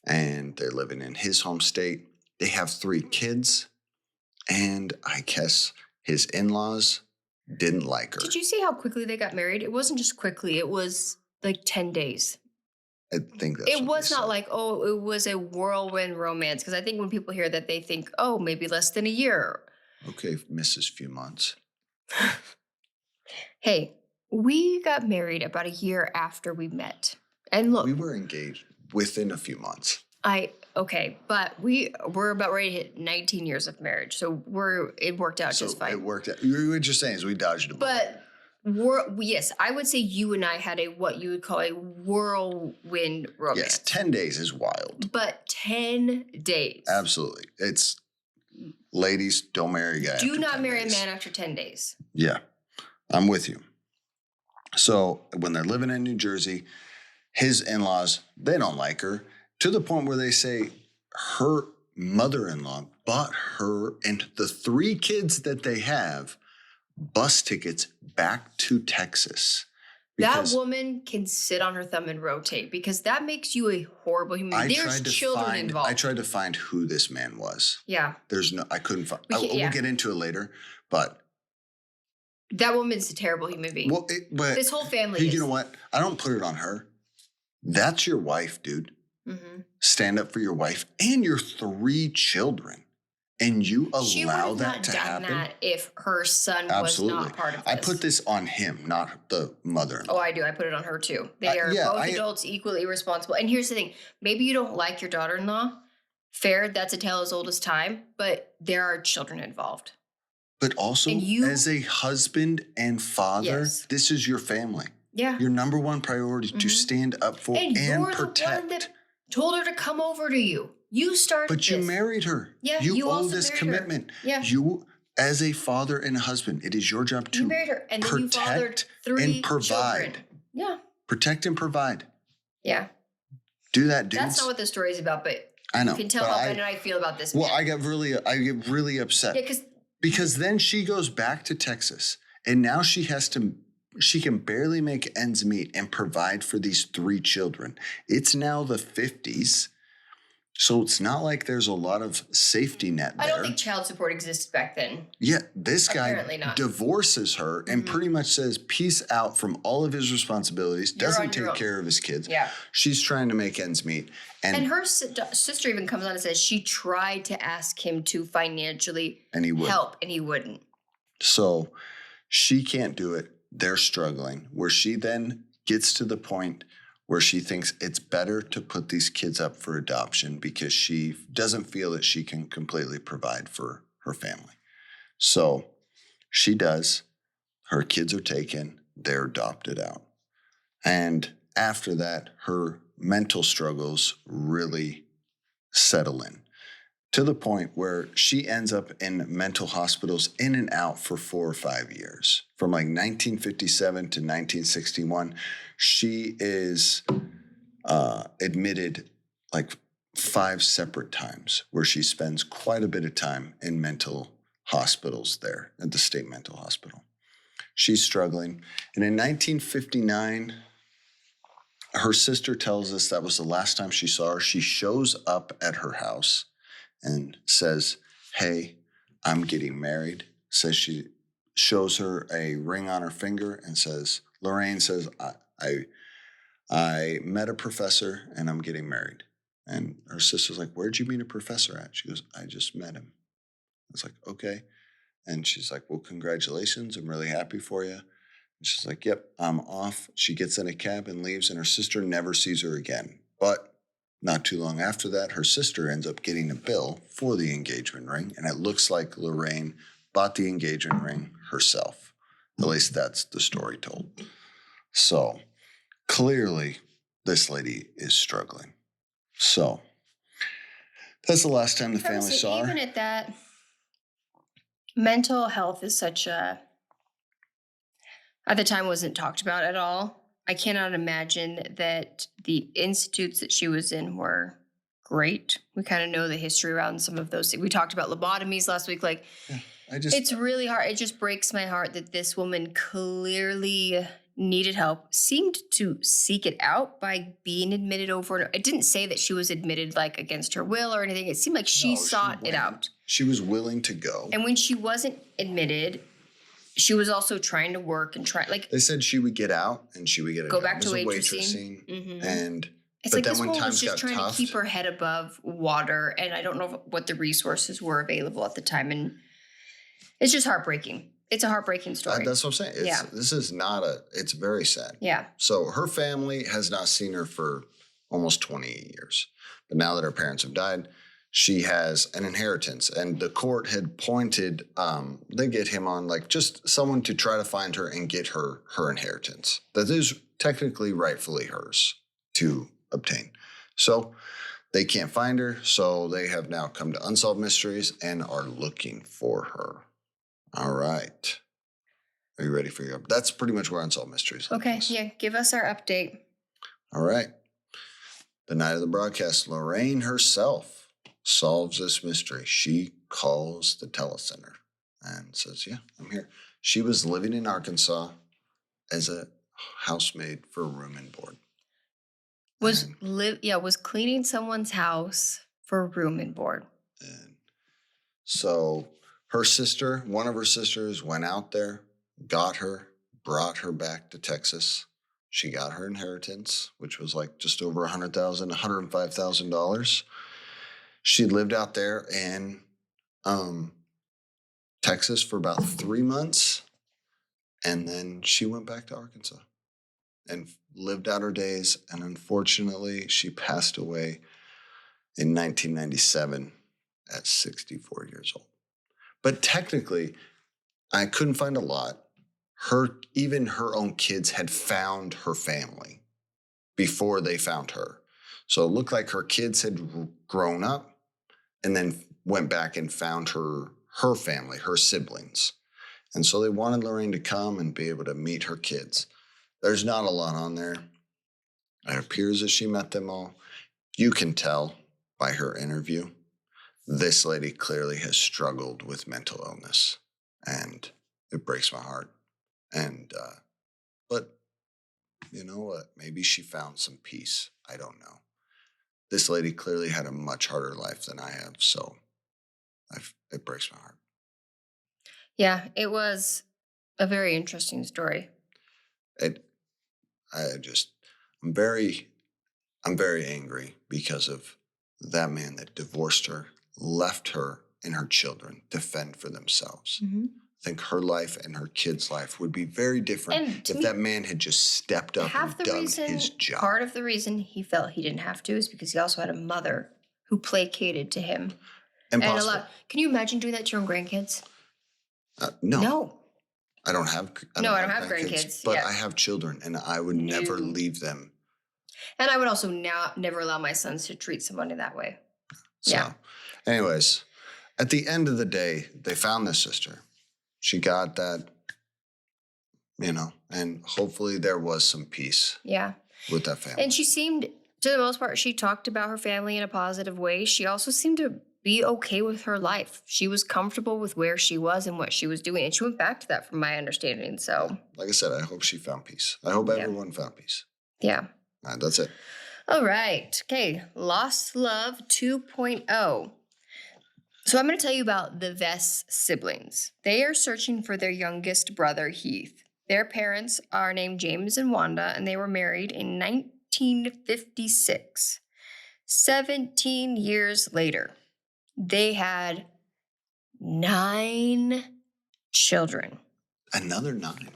and they're living in his home state. They have 3 kids, and I guess his in-laws didn't like her. Did you see how quickly they got married? It wasn't just quickly. It was like 10 days. I think that's It what was they not said. like, oh, it was a whirlwind romance. Because I think when people hear that, they think, oh, maybe less than a year. Okay, misses few months. Hey, we got married about a year after we met. And look, We were engaged within a few months. okay, but we're about ready to hit 19 years of marriage. So it worked out So just fine. it worked out. What you're saying is we dodged a bullet. But yes, I would say you and I had what you would call a whirlwind romance. Yes, 10 days is wild. But 10 days. Absolutely. It's, ladies, don't marry a guy Do after not 10 marry days. a man after 10 days. Yeah, I'm with you. So when they're living in New Jersey, his in-laws, they don't like her, to the point where they say her mother-in-law bought her and the 3 kids that they have bus tickets back to Texas. That woman can sit on her thumb and rotate, because that makes you a horrible human being. There's children involved. I tried to find who this man was. Yeah. I couldn't find. We'll get into it later, but that woman's a terrible human being. well, but this whole family is. You know what? I don't put it on her. That's your wife, dude. Mm-hmm. Stand up for your wife and your 3 children, and you She would allow have that not to done happen. that if her son Absolutely. was not part of this. I put this on him, not the mother-in-law. Oh, I do. I put it on her too. They are both adults, equally responsible. And here's the thing. Maybe you don't like your daughter-in-law. Fair, that's a tale as old as time. But there are children involved. But also, as a husband and father, this is your family. Yeah. Your number one priority to stand up for and you're protect. The one that told her to come over to you. You started But you married her. Yeah, you owe also this commitment. Her. Yeah. You, as a father and a husband, it is your job to married her. And then you fathered 3 and provide. Children. Yeah. Protect and provide. Yeah. Do that, dudes. That's not what the story is about, but I know. You can tell how Ben and I feel about this. Well, I get really upset. Yeah, because then she goes back to Texas, and now she can barely make ends meet and provide for these 3 children. It's now the 50s. So it's not like there's a lot of safety net there. I don't think child support existed back then. Yeah, this guy divorces her and pretty much says peace out from all of his responsibilities, doesn't take care of his kids. Yeah. She's trying to make ends meet. And her sister even comes on and says she tried to ask him to financially help, and he wouldn't. So she can't do it. They're struggling, where she then gets to the point where she thinks it's better to put these kids up for adoption because she doesn't feel that she can completely provide for her family. So she does. Her kids are taken. They're adopted out. And after that, her mental struggles really settle in, to the point where she ends up in mental hospitals in and out for 4 or 5 years. From like 1957 to 1961, she is admitted like 5 separate times, where she spends quite a bit of time in mental hospitals there at the state mental hospital. She's struggling. And in 1959, her sister tells us that was the last time she saw her. She shows up at her house and says, hey, I'm getting married. Says she shows her a ring on her finger and says, Lorene says, I met a professor and I'm getting married. And her sister's like, where'd you meet a professor at? She goes, I just met him. I was like, okay. And she's like, well, congratulations. I'm really happy for you. And she's like, yep, I'm off. She gets in a cab and leaves, and her sister never sees her again. But not too long after that, her sister ends up getting a bill for the engagement ring, and it looks like Lorene bought the engagement ring herself. At least that's the story told. So clearly, this lady is struggling. So that's the last time the family saw her. Even at that, Mental health is such a, at the time, wasn't talked about at all. I cannot imagine that the institutes that she was in were great. We kind of know the history around some of those. We talked about lobotomies last week. Like, Yeah, I just it's really hard. It just breaks my heart that this woman clearly needed help, seemed to seek it out by being admitted over. It didn't say that she was admitted like against her will or anything. It seemed like she no, sought it went. out. She was willing to go. And when she wasn't admitted, she was also trying to work and try, like, They said she would get out and she would get a go job back to as a waitressing. and It's but like then this when woman times was just got trying tough, to keep her head above water, and I don't know what the resources were available at the time, and it's just heartbreaking. It's a heartbreaking story. that's what I'm saying. This is not it's very sad. Yeah. So her family has not seen her for almost 28 years. But now that her parents have died, she has an inheritance. And the court had pointed, they get him on like just someone to try to find her and get her inheritance. That is technically rightfully hers to obtain. So they can't find her. So they have now come to Unsolved Mysteries and are looking for her. All right. Are you ready for your? That's pretty much where Unsolved Mysteries. Okay. Yeah. Give us our update. All right. The night of the broadcast, Lorene herself solves this mystery. She calls the telecenter and says, "Yeah, I'm here." She was living in Arkansas as a housemaid for room and board. Was cleaning someone's house for room and board. And so her sister, one of her sisters, went out there, got her, brought her back to Texas. She got her inheritance, which was like just over $105,000. She lived out there in Texas for about 3 months, and then she went back to Arkansas and lived out her days. And unfortunately, she passed away in 1997 at 64 years old. But technically, I couldn't find a lot. Even her own kids had found her family before they found her. So it looked like her kids had grown up and then went back and found her family, her siblings. And so they wanted Lorene to come and be able to meet her kids. There's not a lot on there. It appears that she met them all. You can tell by her interview, this lady clearly has struggled with mental illness, and it breaks my heart. And, but you know what? Maybe she found some peace. I don't know. This lady clearly had a much harder life than I have, so it breaks my heart. Yeah, it was a very interesting story. I'm very angry because of that man that divorced her, left her and her children to fend for themselves. Mm-hmm. I think her life and her kids' life would be very different if that man had just stepped up and done his job. Part of the reason he felt he didn't have to is because he also had a mother who placated to him. Impossible. Can you imagine doing that to your own grandkids? No. No. I don't have grandkids. But I have children, and I would never leave them. And I would also never allow my sons to treat somebody that way. So, anyways, at the end of the day, they found this sister. She got that, and hopefully there was some peace. Yeah. With that family. And she seemed, to the most part, she talked about her family in a positive way. She also seemed to be okay with her life. She was comfortable with where she was and what she was doing. And she went back to that from my understanding. So, like I said, I hope she found peace. I hope everyone found peace. Yeah. All right, that's it. All right. Okay. Lost Love 2.0. So I'm going to tell you about the Vess siblings. They are searching for their youngest brother, Heath. Their parents are named James and Wanda, and they were married in 1956. 17 years later, they had 9 children. Another 9?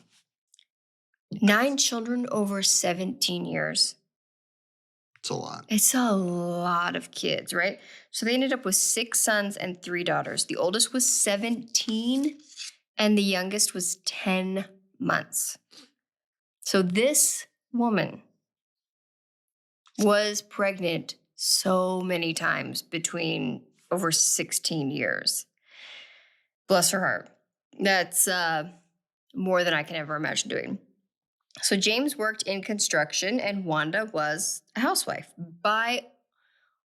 9 children over 17 years. It's a lot. It's a lot of kids, right? So they ended up with 6 sons and 3 daughters. The oldest was 17 and the youngest was 10 months. So this woman was pregnant so many times between over 16 years. Bless her heart. That's more than I can ever imagine doing. So James worked in construction and Wanda was a housewife. By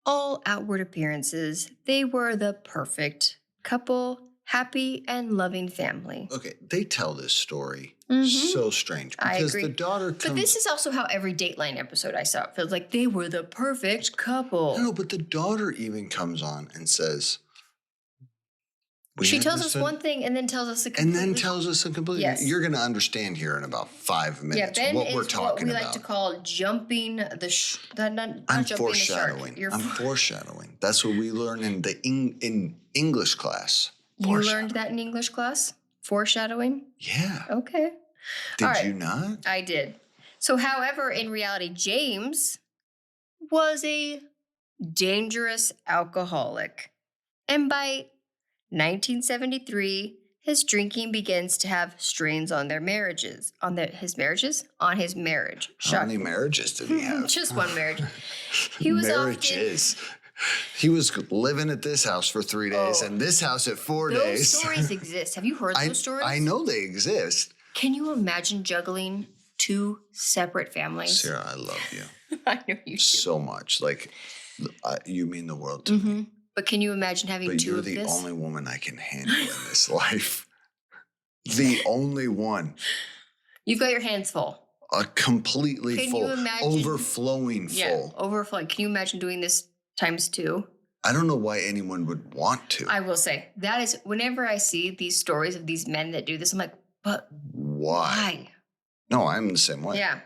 all outward appearances, they were the perfect couple, happy and loving family. Okay, they tell this story Mhm. so strange I because agree. the daughter But comes. this is also how every Dateline episode I saw it feels like they were the perfect couple. No, but the daughter even comes on and says, She tells us one thing and then tells us a completely... And then tells us a completely... Yes. You're going to understand here in about 5 minutes Ben what we're is talking what we about. like to call jumping the... not I'm jumping foreshadowing. the shark. I'm foreshadowing. That's what we learn in the in English class. You learned that in English class? Foreshadowing? Yeah. Okay. Did you not? I did. So, however, in reality, James was a dangerous alcoholic. And by 1973, his drinking begins to have strains on their marriages. On his marriages? On his marriage. How many marriages did he have? Just one marriage. He was marriages. He was living at this house for 3 days and this house at 4 days. Those stories exist. Have you heard those stories? I know they exist. Can you imagine juggling 2 separate families? Sarah, I love you. I know you do. So much. Like, you mean the world to me. But can you imagine having 2 of this? But you're the only woman I can handle in this life. The only one. You've got your hands full. Completely Can full. you imagine? Overflowing full. Yeah, overflowing. Can you imagine doing this times 2? I don't know why anyone would want to. I will say, that is, whenever I see these stories of these men that do this, I'm like, but why? No, I'm the same way. Yeah.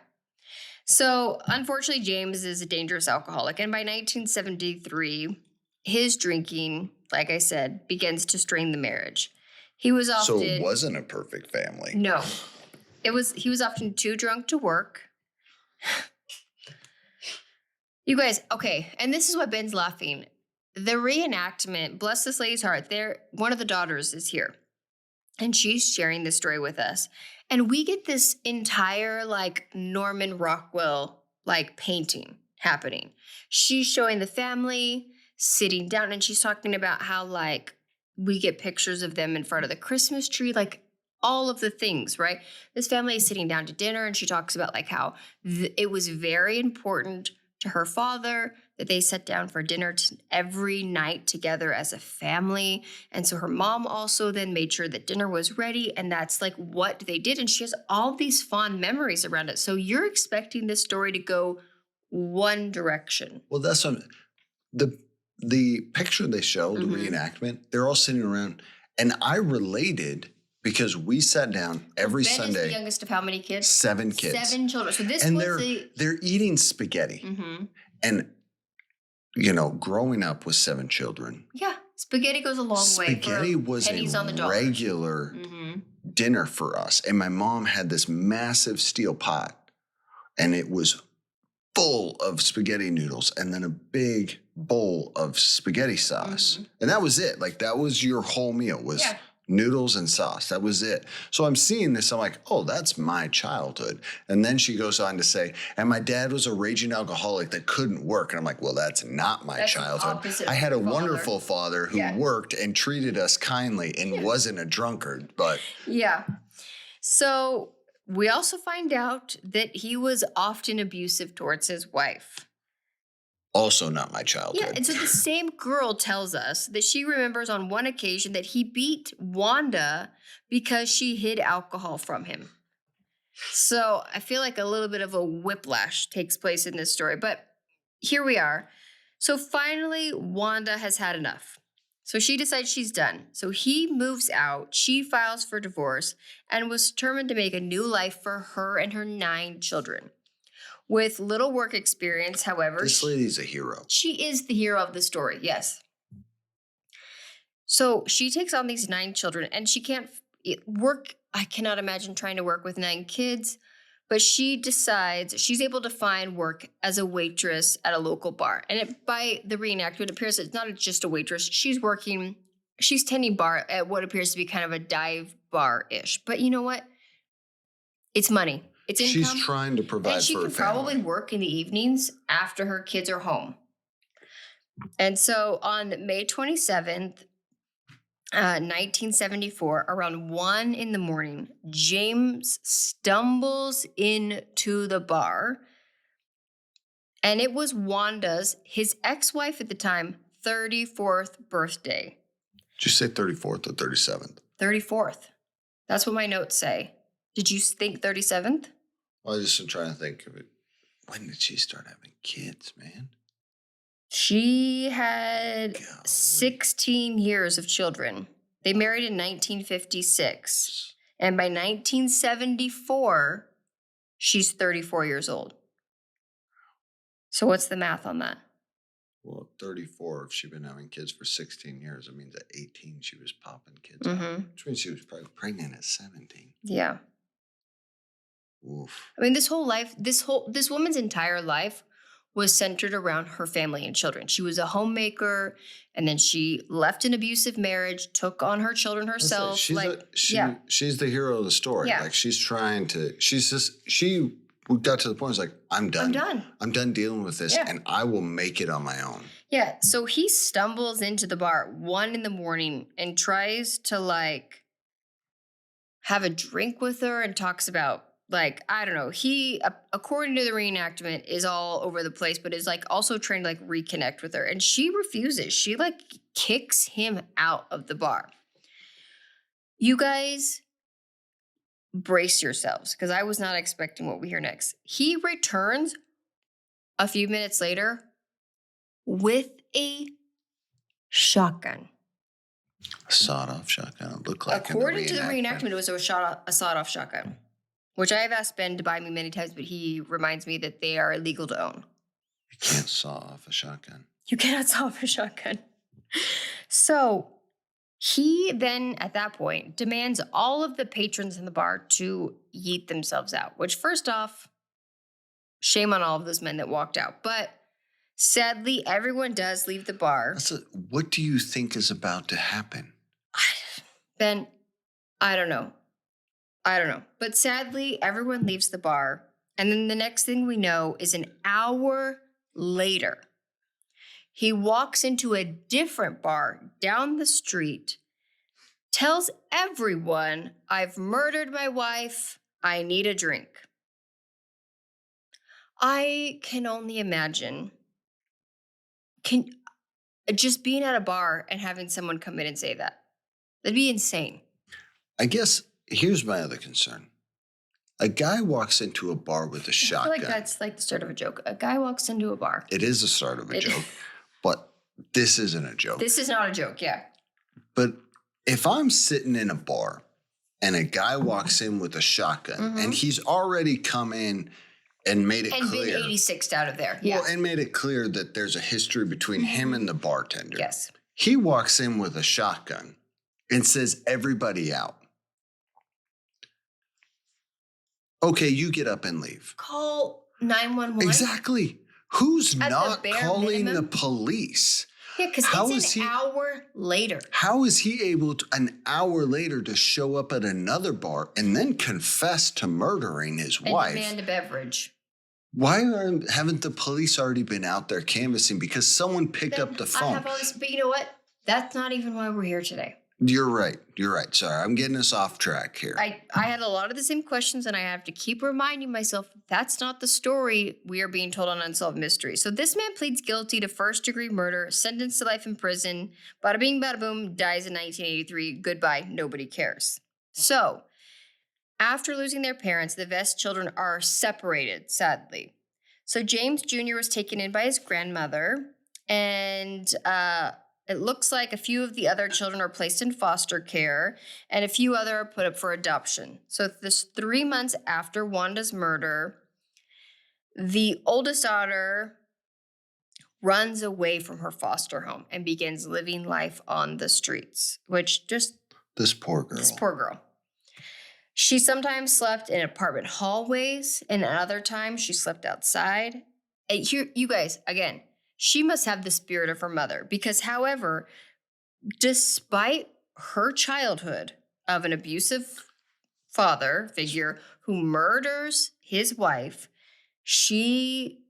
So, unfortunately, James is a dangerous alcoholic. And by 1973, his drinking, like I said, begins to strain the marriage. He was often... So it wasn't a perfect family. No. He was often too drunk to work. You guys, okay, and this is why Ben's laughing. The reenactment, bless this lady's heart, one of the daughters is here. And she's sharing this story with us. And we get this entire, like, Norman Rockwell, like, painting happening. She's showing the family sitting down, and she's talking about how, like, we get pictures of them in front of the Christmas tree, like, all of the things, right? This family is sitting down to dinner, and she talks about, like, how it was very important to her father that they sat down for dinner every night together as a family. And so her mom also then made sure that dinner was ready, and that's like what they did. And she has all these fond memories around it. So you're expecting this story to go one direction. Well, that's what the picture they show, the reenactment, they're all sitting around, and I related because we sat down every Ben Sunday. is the youngest of how many kids? 7 kids. 7 children. So this and was they're eating spaghetti. And, you know, growing up with 7 children. Yeah, spaghetti goes a long way. Spaghetti was a regular dinner for us. And my mom had this massive steel pot, and it was full of spaghetti noodles and then a big bowl of spaghetti sauce. And that was it. Like, that was your whole meal was noodles and sauce. That was it. So I'm seeing this. I'm like, oh, that's my childhood. And then she goes on to say, and my dad was a raging alcoholic that couldn't work. And I'm like, well, that's not my childhood. I had a wonderful father who worked and treated us kindly and wasn't a drunkard. But yeah. So we also find out that he was often abusive towards his wife. Also not my childhood. Yeah, and so the same girl tells us that she remembers on one occasion that he beat Wanda because she hid alcohol from him. So I feel like a little bit of a whiplash takes place in this story, but here we are. So finally, Wanda has had enough. So she decides she's done. So he moves out, she files for divorce, and was determined to make a new life for her and her 9 children. With little work experience, however. This lady's a hero. She is the hero of the story, yes. So she takes on these 9 children, and she can't work. I cannot imagine trying to work with 9 kids, but she decides she's able to find work as a waitress at a local bar. And by the reenactment, it appears it's not just a waitress. She's tending bar at what appears to be kind of a dive bar-ish. But you know what? It's money. It's income. She's trying to provide for her family. And she can probably work in the evenings after her kids are home. And so on May 27th, 1974, around 1 in the morning, James stumbles into the bar. And it was Wanda's, his ex-wife at the time, 34th birthday. Did you say 34th or 37th? 34th. That's what my notes say. Did you think 37th? Well, I just am trying to think of it. When did she start having kids, man? She had Golly. 16 years of children. They married in 1956. And by 1974, she's 34 years old. So what's the math on that? Well, 34, if she'd been having kids for 16 years, it means at 18 she was popping kids out. Which means she was probably pregnant at 17. Yeah. Oof. I mean, this woman's entire life was centered around her family and children. She was a homemaker, and then she left an abusive marriage, took on her children herself. She's the hero of the story. Yeah. Like she got to the point, it's like, I'm done. I'm done dealing with this, and I will make it on my own. Yeah. So he stumbles into the bar at 1 in the morning and tries to have a drink with her and talks about, I don't know. He, according to the reenactment, is all over the place, but is also trying to reconnect with her. And she refuses. She kicks him out of the bar. You guys, brace yourselves, because I was not expecting what we hear next. He returns a few minutes later with a shotgun. A sawed-off shotgun. It looked like. According to the reenactment, it was a sawed-off shotgun, which I have asked Ben to buy me many times, but he reminds me that they are illegal to own. You can't saw off a shotgun. You cannot saw off a shotgun. So he then, at that point, demands all of the patrons in the bar to yeet themselves out, which, first off, shame on all of those men that walked out. But sadly, everyone does leave the bar. What do you think is about to happen? Ben, I don't know. But sadly, everyone leaves the bar. And then the next thing we know is an hour later, he walks into a different bar down the street, tells everyone, "I've murdered my wife. I need a drink." I can only imagine just being at a bar and having someone come in and say that. That'd be insane. I guess here's my other concern. A guy walks into a bar with a shotgun. I feel like that's the start of a joke. A guy walks into a bar. It is the start of a joke, but this isn't a joke. This is not a joke, yeah. But if I'm sitting in a bar and a guy walks in with a shotgun and he's already come in and made it clear. And been 86'd out of there, yeah. Well, and made it clear that there's a history between him and the bartender. Yes. He walks in with a shotgun and says, "Everybody out." Okay, you get up and leave. Call 911. Exactly. Who's At not the bare calling minimum? the police? Yeah, because it's an hour later. How is he able to, an hour later, to show up at another bar and then confess to murdering his wife? And demand a beverage. Why haven't the police already been out there canvassing? Because someone picked up the phone. But you know what? That's not even why we're here today. You're right. Sorry, I'm getting us off track here. I had a lot of the same questions, and I have to keep reminding myself that's not the story we are being told on Unsolved Mysteries. So this man pleads guilty to first-degree murder, sentenced to life in prison. Bada bing, bada boom, dies in 1983. Goodbye, nobody cares. So after losing their parents, the Vess children are separated, sadly. So James Jr. was taken in by his grandmother, and it looks like a few of the other children are placed in foster care, and a few other are put up for adoption. So this 3 months after Wanda's murder, the oldest daughter runs away from her foster home and begins living life on the streets, which just... This poor girl. She sometimes slept in apartment hallways, and at other times she slept outside. And here, you guys, again, she must have the spirit of her mother because, however, despite her childhood of an abusive father figure who murders his wife, she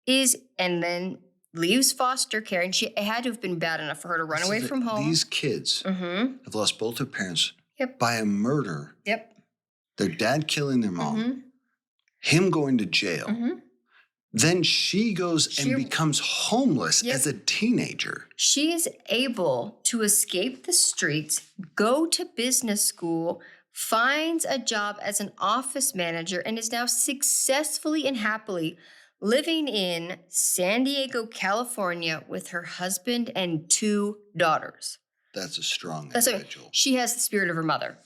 is, and then leaves foster care, and it had to have been bad enough for her to run away from home. These kids have lost both their parents by a murder. Yep. Their dad killing their mom, him going to jail. Then she goes and becomes homeless as a teenager. She is able to escape the streets, go to business school, finds a job as an office manager, and is now successfully and happily living in San Diego, California with her husband and 2 daughters. That's a strong individual. She has the spirit of her mother.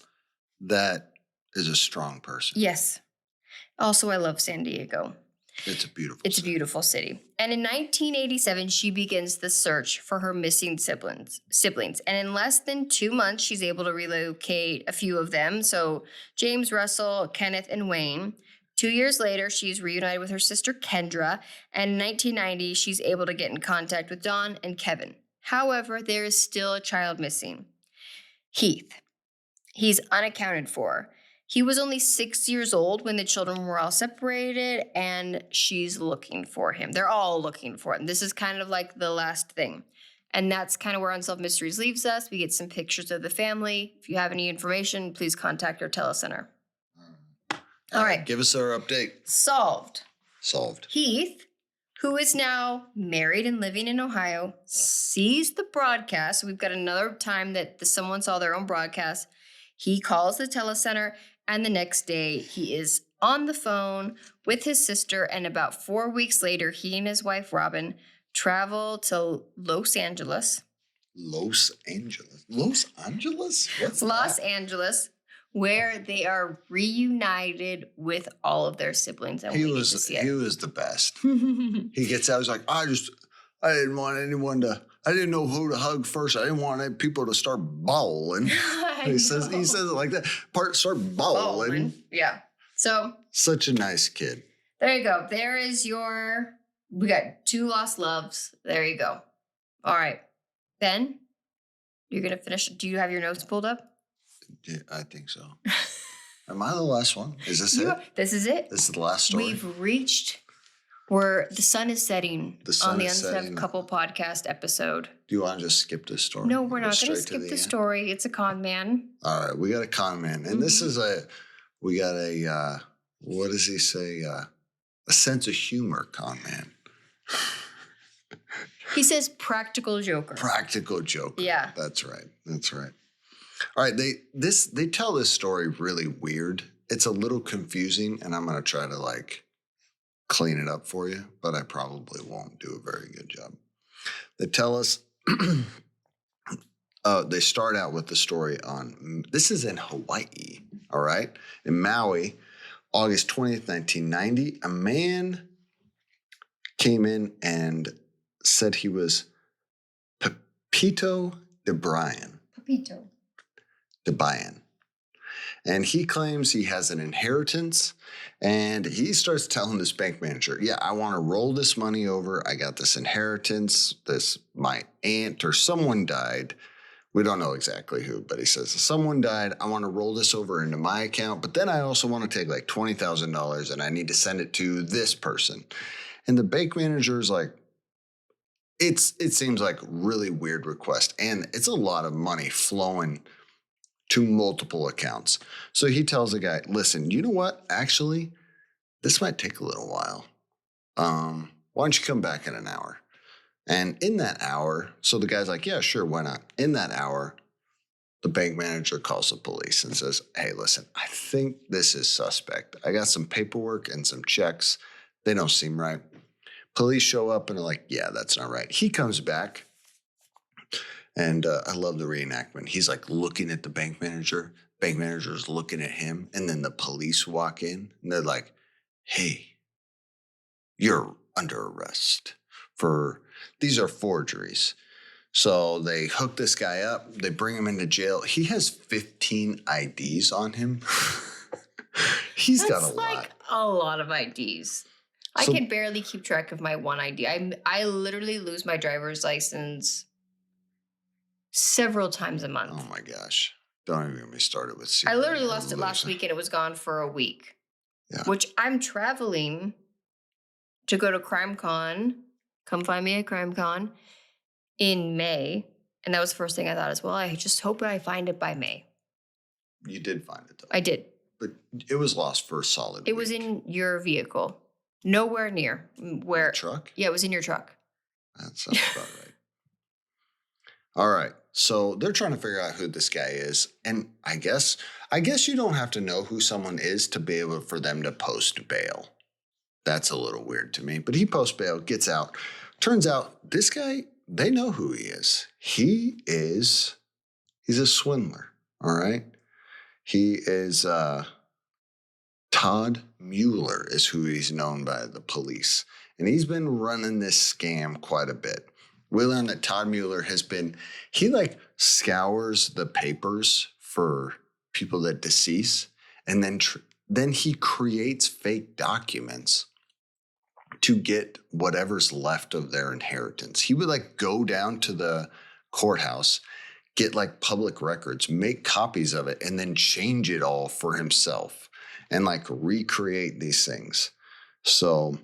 That is a strong person. Yes. Also, I love San Diego. It's a beautiful It's a beautiful city. And in 1987, she begins the search for her missing siblings. And in less than 2 months, she's able to relocate a few of them. So James, Russell, Kenneth, and Wayne. 2 years later, she's reunited with her sister Kendra. And in 1990, she's able to get in contact with Dawn and Kevin. However, there is still a child missing. Heath. He's unaccounted for. He was only 6 years old when the children were all separated, and she's looking for him. They're all looking for him. This is kind of like the last thing. And that's kind of where Unsolved Mysteries leaves us. We get some pictures of the family. If you have any information, please contact our telecenter. All right. Give us our update. Solved. Solved. Heath, who is now married and living in Ohio, sees the broadcast. We've got another time that someone saw their own broadcast. He calls the telecenter, and the next day he is on the phone with his sister, and about 4 weeks later, he and his wife, Robin, travel to Los Angeles. Los Angeles? Los Angeles? What's Los that? Angeles, where they are reunited with all of their siblings. And He was the best. He gets out, he's like, I didn't want anyone to, I didn't know who to hug first. I didn't want people to start bawling. He says it like that. Start bawling. Yeah. So such a nice kid. There you go. We got 2 lost loves. There you go. All right. Ben, you're going to finish. Do you have your notes pulled up? Yeah, I think so. Am I the last one? Is this it? This is it. This is the last story. We've reached where the sun is setting on the Unsolved Couple podcast episode. Do you want to just skip this story? No, we're not going to skip the story. It's a con man. All right, we got a con man. And this is we got a, what does he say? A sense of humor con man. He says practical joker. Practical joker. Yeah. That's right. That's right. All right, they tell this story really weird. It's a little confusing, and I'm going to try to clean it up for you, but I probably won't do a very good job. They tell us, they start out with the story this is in Hawaii, all right? In Maui, August 20th, 1990, a man came in and said he was Pepito DeBryan. And he claims he has an inheritance, and he starts telling this bank manager, yeah, I want to roll this money over. I got this inheritance. My aunt or someone died. We don't know exactly who, but he says, someone died. I want to roll this over into my account, but then I also want to take $20,000 and I need to send it to this person. And the bank manager is like, it seems like a really weird request, and it's a lot of money flowing to multiple accounts. So he tells the guy, listen, you know what? Actually, this might take a little while. Why don't you come back in an hour? And in that hour, so the guy's like, yeah, sure, why not? In that hour, the bank manager calls the police and says, hey, listen, I think this is suspect. I got some paperwork and some checks. They don't seem right. Police show up and are like, yeah, that's not right. He comes back. And I love the reenactment. He's looking at the bank manager. Bank manager's looking at him. And then the police walk in and they're like, hey, you're under arrest these are forgeries. So they hook this guy up. They bring him into jail. He has 15 IDs on him. That's got a lot. A lot of IDs. I can barely keep track of my one ID. I literally lose my driver's license several times a month. Oh my gosh. Don't even get me started with I literally lost it last week and it was gone for a week. Yeah. Which I'm traveling to go to CrimeCon Come find me at CrimeCon in May. And that was the first thing I thought as well. I just hope I find it by May. You did find it, though. I did. But it was lost for a solid It week. was in your vehicle. Nowhere near where. My truck? Yeah, it was in your truck. That sounds about right. All right. So they're trying to figure out who this guy is. And I guess you don't have to know who someone is to be able for them to post bail. That's a little weird to me. But he posts bail, gets out. Turns out this guy, they know who he is. He's a swindler. All right. He is Todd Mueller is who he's known by the police. And he's been running this scam quite a bit. We learned that Todd Mueller he scours the papers for people that decease. And then he creates fake documents to get whatever's left of their inheritance. He would go down to the courthouse, get public records, make copies of it, and then change it all for himself and recreate these things. So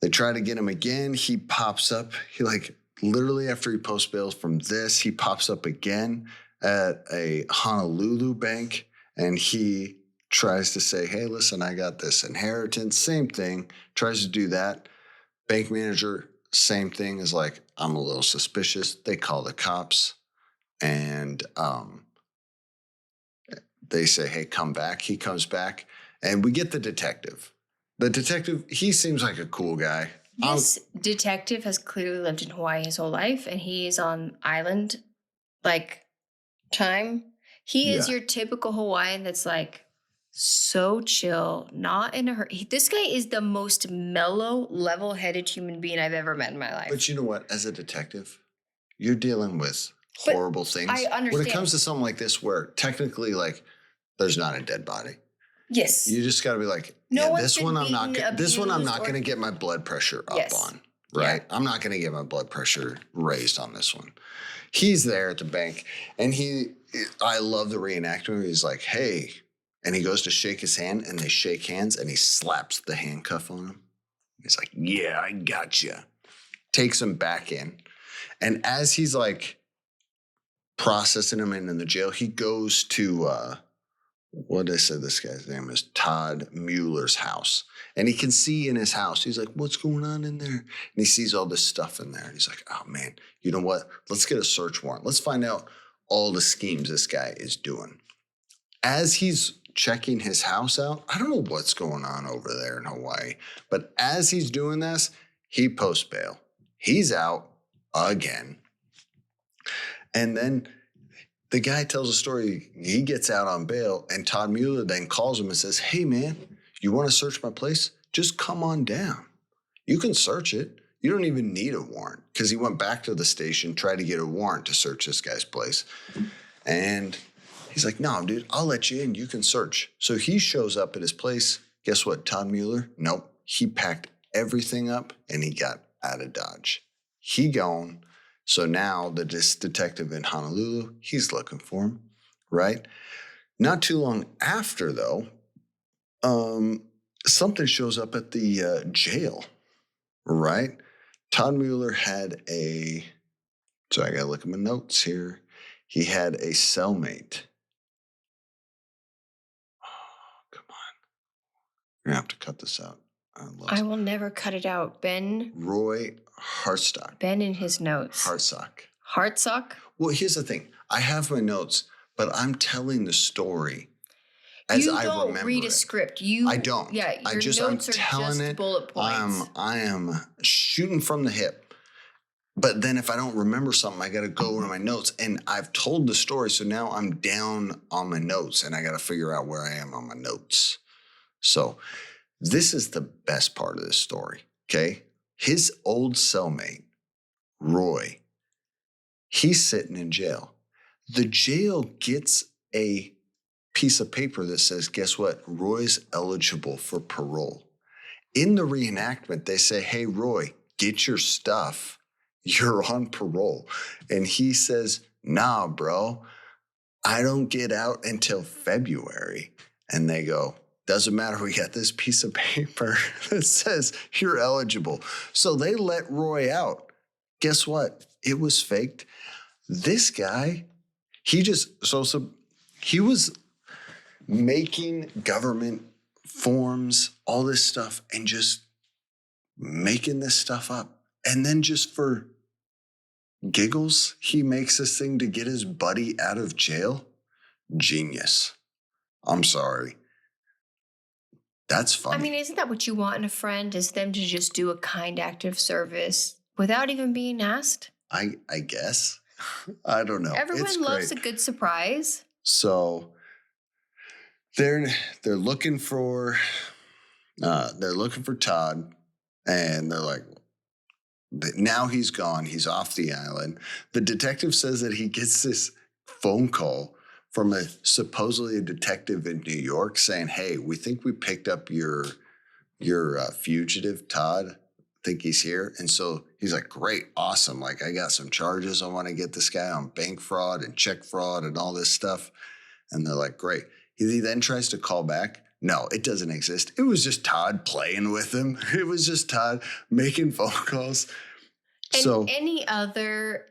they try to get him again. He pops up. He literally after he posts bail from this, he pops up again at a Honolulu bank and he tries to say, hey, listen, I got this inheritance. Same thing. Tries to do that. Bank manager, same thing, is I'm a little suspicious. They call the cops and they say, hey, come back. He comes back and we get the detective. The detective, he seems like a cool guy. This detective has clearly lived in Hawaii his whole life, and he is on island time. He is your typical Hawaiian that's so chill, not in a hurry. This guy is the most mellow, level-headed human being I've ever met in my life. But you know what? As a detective, you're dealing with horrible things. I understand. When it comes to something like this, where technically, there's not a dead body. Yes. You just got to be this one I'm not going to get my blood pressure up on, right? Yeah. I'm not going to get my blood pressure raised on this one. He's there at the bank, and I love the reenactment. He's like, hey, and he goes to shake his hand, and they shake hands, and he slaps the handcuff on him. He's like, yeah, I got you. Takes him back in. And as he's processing him in the jail, he goes to, what did I say this guy's name is? Todd Mueller's house. And he can see in his house, he's like, what's going on in there? And he sees all this stuff in there. And he's like, oh man, you know what? Let's get a search warrant. Let's find out all the schemes this guy is doing. As he's checking his house out, I don't know what's going on over there in Hawaii, but as he's doing this, he posts bail. He's out again. And then the guy tells a story. He gets out on bail, and Todd Mueller then calls him and says, hey, man, you want to search my place? Just come on down. You can search it. You don't even need a warrant, because he went back to the station, tried to get a warrant to search this guy's place. And he's like, no, dude, I'll let you in. You can search. So he shows up at his place. Guess what, Todd Mueller? Nope. He packed everything up, and he got out of Dodge. He gone. So now this detective in Honolulu, he's looking for him, right? Not too long after, though, something shows up at the jail, right? Todd Mueller had so I got to look at my notes here. He had a cellmate. Oh, come on. You're going to have to cut this out. I will never cut it out. Ben. Roy Hartsock. Ben in his notes. Hartsock. Hartsock? Well, here's the thing. I have my notes, but I'm telling the story as I remember it. You don't read a script. I don't. Yeah, your notes are just bullet points. I am shooting from the hip. But then if I don't remember something, I got to go over my notes. And I've told the story, so now I'm down on my notes, and I got to figure out where I am on my notes. So this is the best part of this story, okay? His old cellmate, Roy, he's sitting in jail. The jail gets a piece of paper that says, guess what? Roy's eligible for parole. In the reenactment, they say, hey, Roy, get your stuff. You're on parole. And he says, nah, bro, I don't get out until February. And they go, Doesn't matter. We got this piece of paper that says you're eligible. So they let Roy out. Guess what? It was faked. This guy, he just, he was making government forms, all this stuff, and just making this stuff up. And then just for giggles, he makes this thing to get his buddy out of jail. Genius. I'm sorry. That's funny. I mean, isn't that what you want in a friend? Is them to just do a kind act of service without even being asked? I guess. I don't know. Everyone loves a good surprise. So they're looking for Todd, and they're like, now he's gone. He's off the island. The detective says that he gets this phone call from supposedly a detective in New York saying, "Hey, we think we picked up your fugitive, Todd. Think he's here." And so he's like, "Great, awesome. Like, I got some charges. I want to get this guy on bank fraud and check fraud and all this stuff." And they're like, "Great." He then tries to call back. No, it doesn't exist. It was just Todd playing with him. It was just Todd making phone calls. And so any other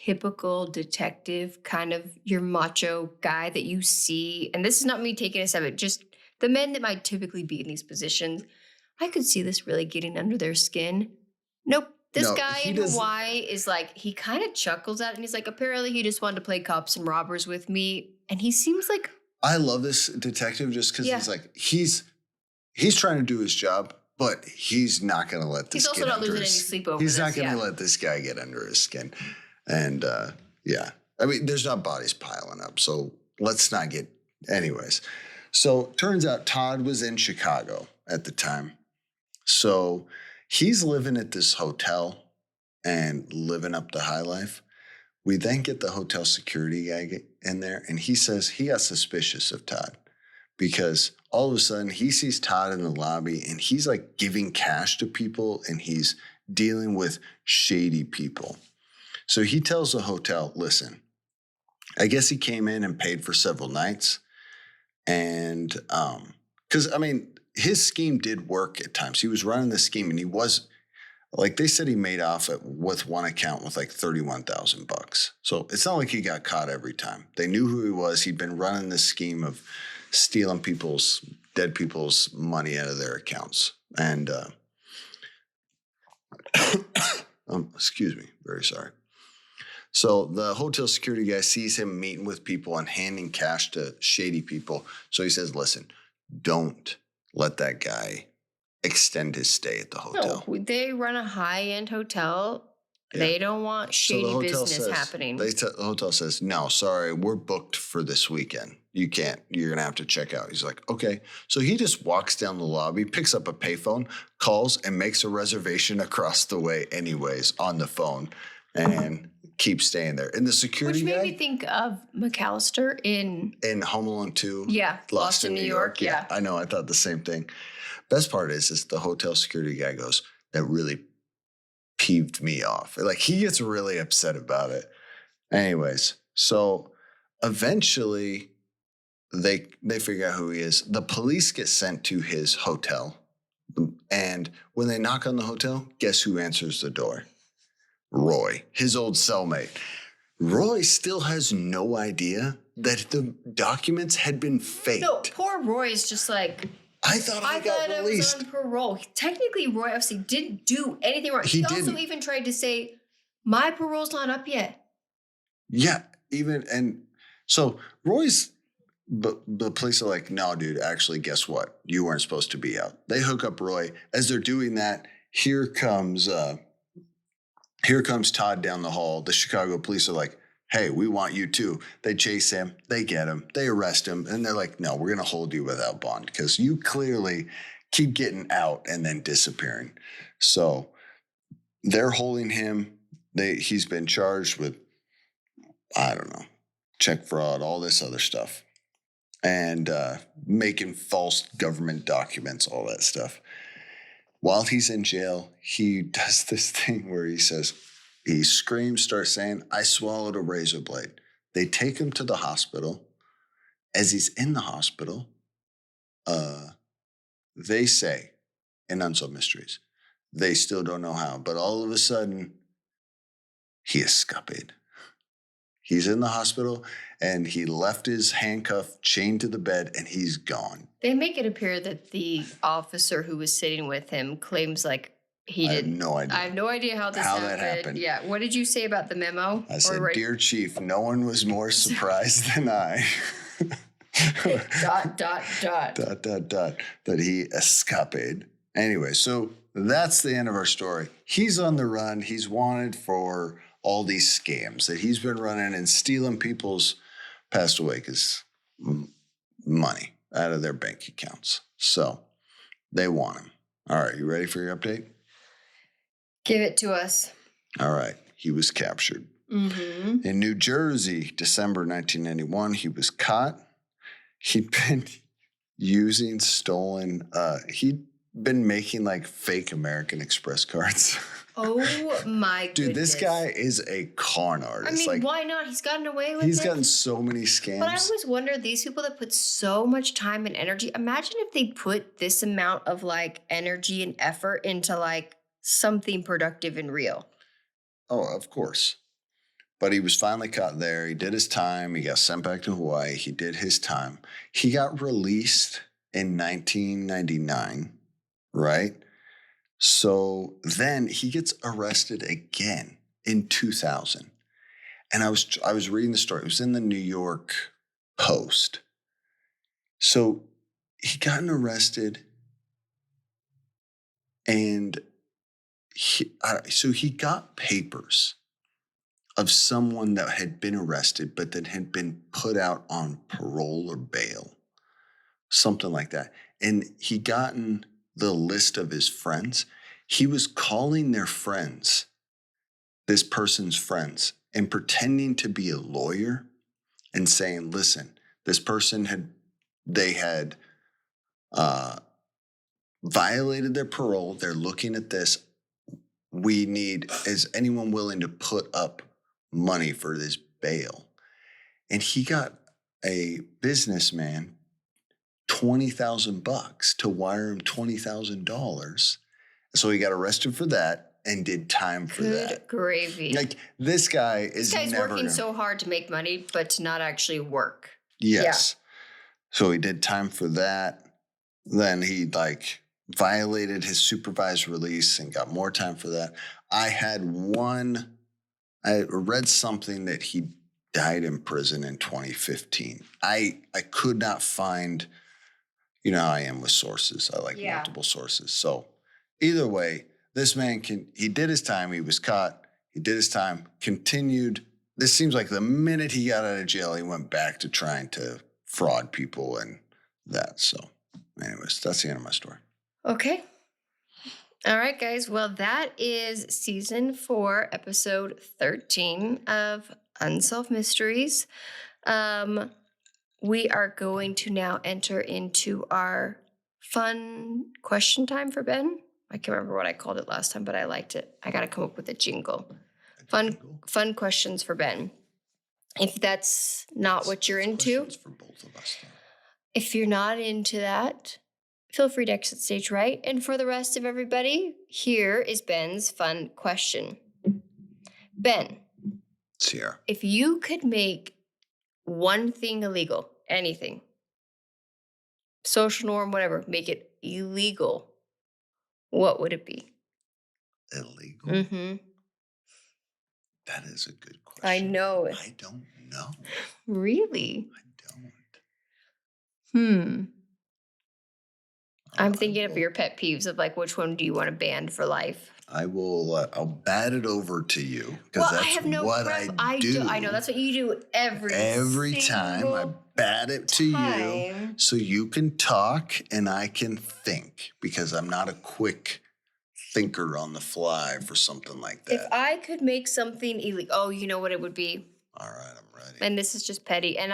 typical detective, kind of your macho guy that you see, and this is not me taking a stab at just the men that might typically be in these positions, I could see this really getting under their skin. Nope. This guy in Hawaii is like, he kind of chuckles at it, and he's like, apparently he just wanted to play cops and robbers with me. And he seems like, I love this detective just because he's like, he's trying to do his job, but he's not going to let this. He's also not losing any sleep over this. He's not going to yeah. let this guy get under his skin. And I mean, there's not bodies piling up, so let's not get. Anyways, so turns out Todd was in Chicago at the time, so he's living at this hotel and living up the high life. We then get the hotel security guy in there, and he says he got suspicious of Todd because all of a sudden he sees Todd in the lobby, and he's like giving cash to people, and he's dealing with shady people. So he tells the hotel, listen, I guess he came in and paid for several nights. And because, I mean, his scheme did work at times. He was running the scheme, and he was, like they said, he made off with one account with like $31,000. So it's not like he got caught every time. They knew who he was. He'd been running this scheme of stealing dead people's money out of their accounts. And excuse me, very sorry. So the hotel security guy sees him meeting with people and handing cash to shady people. So he says, listen, don't let that guy extend his stay at the hotel. No, they run a high-end hotel. Yeah. They don't want shady business happening. The hotel says, no, sorry, we're booked for this weekend. You can't. You're going to have to check out. He's like, okay. So he just walks down the lobby, picks up a payphone, calls, and makes a reservation across the way anyways on the phone and keeps staying there. And the security guy... Which made me think of McAllister in Home Alone 2. Yeah, Lost in New York. Yeah, I know. I thought the same thing. Best part is the hotel security guy goes, that really peeved me off. Like, he gets really upset about it. Anyways, so eventually they figure out who he is. The police get sent to his hotel. And when they knock on the hotel, guess who answers the door? Roy, his old cellmate. Roy still has no idea that the documents had been faked. No, poor Roy's just like... I thought I was on parole. Technically, Roy obviously didn't do anything wrong. He also even tried to say, my parole's not up yet. Yeah, and so Roy's, the police are like, no, dude, actually, guess what? You weren't supposed to be out. They hook up Roy. As they're doing that, here comes Todd down the hall. The Chicago police are like, hey, we want you too. They chase him. They get him. They arrest him. And they're like, no, we're going to hold you without bond because you clearly keep getting out and then disappearing. So they're holding him. He's been charged with, I don't know, check fraud, all this other stuff, and making false government documents, all that stuff. While he's in jail, he does this thing where he screams, starts saying, I swallowed a razor blade. They take him to the hospital. As he's in the hospital, They say in Unsolved Mysteries, they still don't know how, but all of a sudden, he escaped. He's in the hospital and he left his handcuff chained to the bed and he's gone. They make it appear that the officer who was sitting with him claims like he I have did. no idea. I have no idea how that happened. Yeah. What did you say about the memo? I said, Dear Chief, no one was more surprised than I. dot, dot, dot. Dot, dot, dot. That he escaped. Anyway, so that's the end of our story. He's on the run. He's wanted for all these scams that he's been running and stealing people's passed away because money out of their bank accounts. So they want him. All right, you ready for your update? Give it to us. All right, he was captured. Mm-hmm. In New Jersey, December 1991, he was caught. He'd been using stolen, he'd been making like fake American Express cards. Oh my goodness. Dude, this guy is a con artist. I mean, like, why not? He's gotten away with it. He's gotten so many scams. But I always wonder, these people that put so much time and energy, imagine if they put this amount of like energy and effort into like something productive and real. Oh, of course. But he was finally caught there. He did his time. He got sent back to Hawaii. He did his time. He got released in 1999, right? So then he gets arrested again in 2000. And I was reading the story. It was in the New York Post. So he got arrested and he got papers of someone that had been arrested, but that had been put out on parole or bail, something like that. And he gotten the list of his friends. He was calling their friends, this person's friends, and pretending to be a lawyer and saying, listen, this person had violated their parole. They're looking at this. Is anyone willing to put up money for this bail? And he got a businessman $20,000 to wire him $20,000. So he got arrested for that and did time for that. Good gravy. Like, this guy This guy's working so hard to make money, but to not actually work. Yes. Yeah. So he did time for that. Then he violated his supervised release and got more time for that. I read something that he died in prison in 2015. I could not find, how I am with sources. I like multiple sources. So either way, this man he did his time. He was caught. He did his time, continued. This seems like the minute he got out of jail, he went back to trying to fraud people and that. So anyways, that's the end of my story. Okay. All right, guys. Well, that is season 4, episode 13 of Unsolved Mysteries. We are going to now enter into our fun question time for Ben. I can't remember what I called it last time, but I liked it. I got to come up with a jingle. Fun questions for Ben. If that's not what you're into, for both of us, if you're not into that, feel free to exit stage right. And for the rest of everybody, here is Ben's fun question. Ben. Sierra. If you could make one thing illegal, anything, social norm, whatever, make it illegal, what would it be? Illegal? Mm-hmm. That is a good question. I know. I don't know. Really? I don't. I'm thinking of your pet peeves of which one do you want to ban for life? I will. I'll bat it over to you because that's I have no what prep. I do. I know that's what you do every time. I bat it to you so you can talk and I can think because I'm not a quick thinker on the fly for something like that. If I could make something illegal, you know what it would be? All right, I'm ready. And this is just petty. And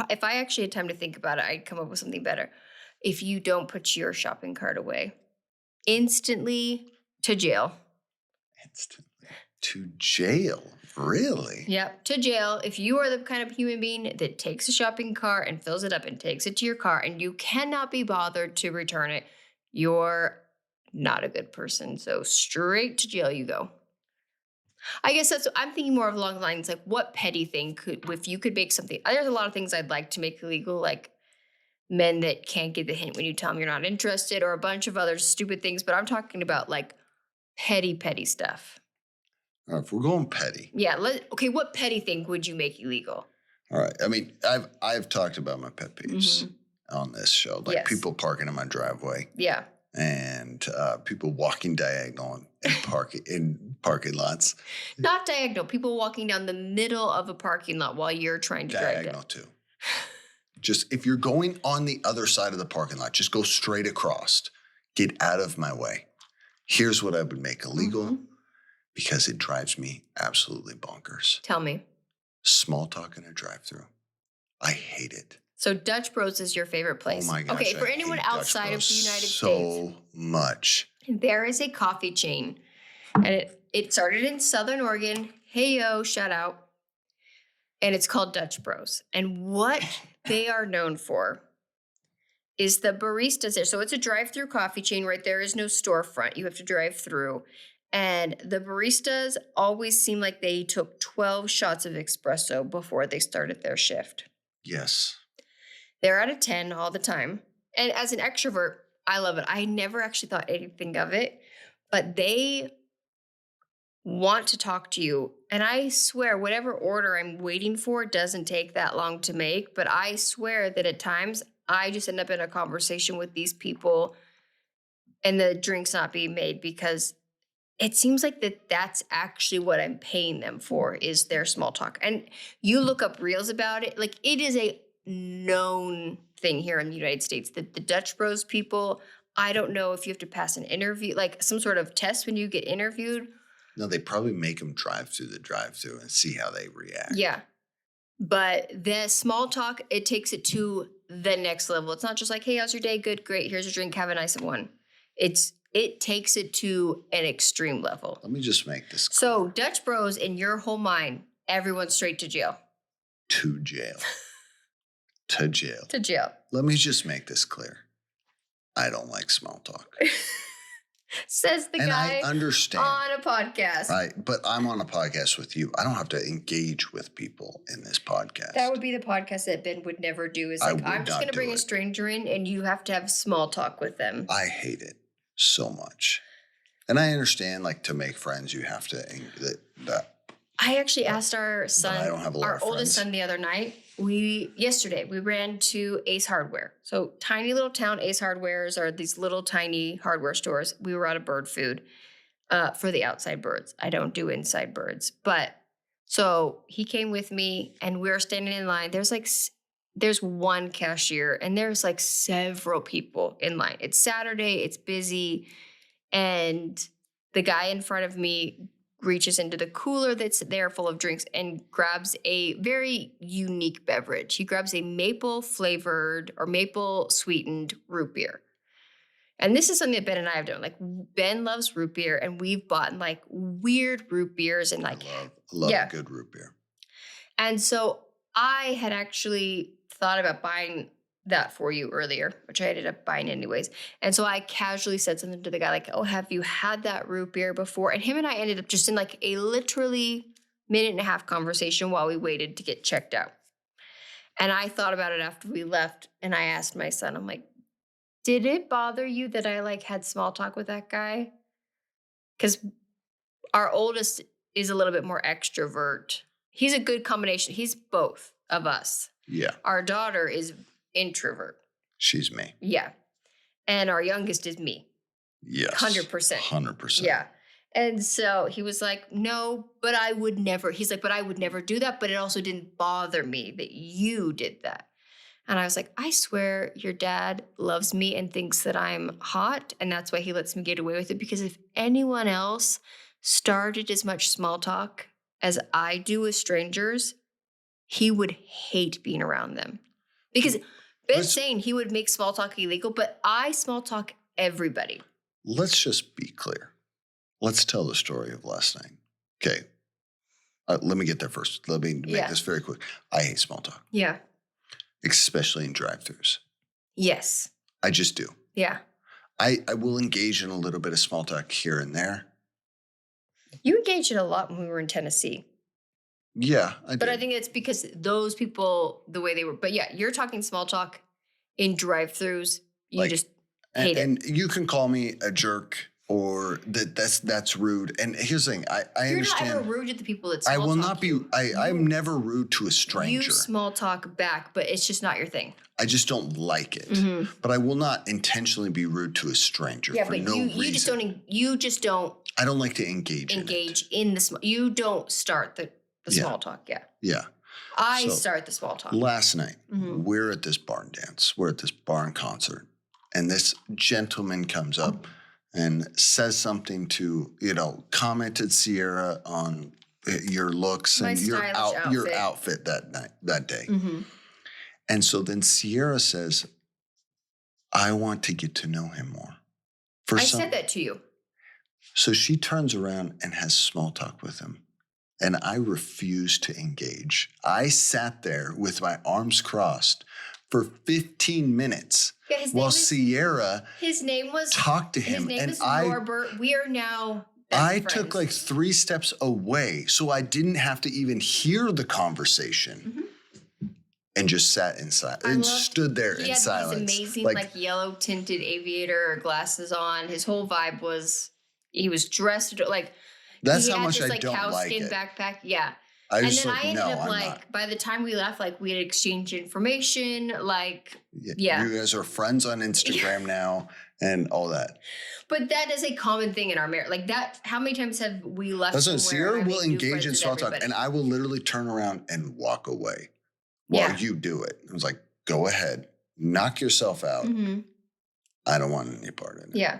if I actually had time to think about it, I'd come up with something better. If you don't put your shopping cart away, instantly to jail. Instantly. To jail? Really? Yep, to jail. If you are the kind of human being that takes a shopping cart and fills it up and takes it to your car and you cannot be bothered to return it, you're not a good person. So straight to jail you go. I guess I'm thinking more of along the lines like what petty thing if you could make something. There's a lot of things I'd like to make illegal, like men that can't get the hint when you tell them you're not interested, or a bunch of other stupid things. But I'm talking about like petty stuff. All right, if we're going petty. Yeah. Okay. What petty thing would you make illegal? All right. I mean, I've talked about my pet peeves on this show, like people parking in my driveway. Yeah. And people walking diagonal in parking lots. Not diagonal. People walking down the middle of a parking lot while you're trying to drive diagonal too. Just if you're going on the other side of the parking lot, just go straight across. Get out of my way. Here's what I would make illegal because it drives me absolutely bonkers. Tell me. Small talk in a drive-thru. I hate it. So Dutch Bros is your favorite place. Oh my gosh. Okay, for anyone outside of the United States. So much. There is a coffee chain. And it started in Southern Oregon. Hey yo, shout out. And it's called Dutch Bros. And what they are known for is the baristas there. So it's a drive-through coffee chain, right? There is no storefront. You have to drive through. And the baristas always seem like they took 12 shots of espresso before they started their shift. Yes. They're out of 10 all the time. And as an extrovert, I love it. I never actually thought anything of it, but they want to talk to you. And I swear, whatever order I'm waiting for doesn't take that long to make. But I swear that at times I just end up in a conversation with these people and the drink's not being made because it seems like that's actually what I'm paying them for is their small talk. And you look up reels about it. Like it is a known thing here in the United States that the Dutch Bros people, I don't know if you have to pass an interview, like some sort of test when you get interviewed. No, they probably make them drive through the drive-through and see how they react. Yeah. But the small talk, it takes it to the next level. It's not just like, hey, how's your day? Good, great. Here's your drink. Have a nice one. It takes it to an extreme level. Let me just make this clear. So Dutch Bros, in your whole mind, everyone's straight to jail. To jail. To jail. To jail. Let me just make this clear. I don't like small talk. Says the guy I understand. on a podcast. Right, but I'm on a podcast with you. I don't have to engage with people in this podcast. That would be the podcast that Ben would never do. Is like, I'm just going to bring a stranger in and you have to have small talk with them. I hate it so much. And I understand, like, to make friends, you have to. I actually asked our son, I don't have a lot our of oldest friends. son the other night. Yesterday, we ran to Ace Hardware. So tiny little town Ace Hardwares are these little tiny hardware stores. We were out of bird food for the outside birds. I don't do inside birds. But so he came with me and we were standing in line. There's one cashier and there's like several people in line. It's Saturday, it's busy. And the guy in front of me reaches into the cooler that's there full of drinks and grabs a very unique beverage. He grabs a maple flavored or maple sweetened root beer. And this is something that Ben and I have done. Like Ben loves root beer and we've bought like weird root beers and like I love a good root beer. And so I had actually thought about buying that for you earlier, which I ended up buying anyways. And so I casually said something to the guy like, oh, have you had that root beer before? And him and I ended up just in like a literally minute and a half conversation while we waited to get checked out. And I thought about it after we left and I asked my son, I'm like, did it bother you that I like had small talk with that guy? Because our oldest is a little bit more extrovert. He's a good combination. He's both of us. Yeah. Our daughter is introvert. She's me. Yeah. And our youngest is me. Yes. 100%. 100%. Yeah. And so he was like, no, but I would never. He's like, but I would never do that. But it also didn't bother me that you did that. And I was like, I swear your dad loves me and thinks that I'm hot. And that's why he lets me get away with it. Because if anyone else started as much small talk as I do with strangers, he would hate being around them. Because Ben's saying he would make small talk illegal, but I small talk everybody. Let's just be clear. Let's tell the story of last night, Okay. Let me get there first. Let me make this very quick. I hate small talk. Yeah. Especially in drive-thrus. Yes. I just do. Yeah. I will engage in a little bit of small talk here and there. You engaged in a lot when we were in Tennessee. Yeah, I did. But I think it's because those people, the way they were. But yeah, you're talking small talk in drive-thrus. You just hate it. And you can call me a jerk or that's rude. And here's the thing. I understand. You're not ever rude to the people that small talk. I will not be. I'm never rude to a stranger. You small talk back, but it's just not your thing. I just don't like it. But I will not intentionally be rude to a stranger for no reason. You just don't. I don't like to engage in the small. You don't start the small talk. Yeah. Yeah. I start the small talk. Last night, we're at this barn dance. We're at this barn concert. And this gentleman comes up and says something to, commented Sierra on your looks and your outfit that day. And so then Sierra says, I want to get to know him more. I said that to you. So she turns around and has small talk with him. And I refused to engage. I sat there with my arms crossed for 15 minutes while Sierra talked to him. His name is Norbert. We are now best friends. Took like 3 steps away so I didn't have to even hear the conversation and just sat inside and stood there in silence. He had these amazing yellow tinted aviator glasses on. His whole vibe was he was dressed like that's how much I don't like it. Backpack, yeah. I ended up by the time we left, we had exchanged information, You guys are friends on Instagram now and all that. But that is a common thing in our marriage. How many times have we left? Listen, Sierra will engage in small talk and I will literally turn around and walk away while you do it. I was like, go ahead, knock yourself out. I don't want any part in it. Yeah.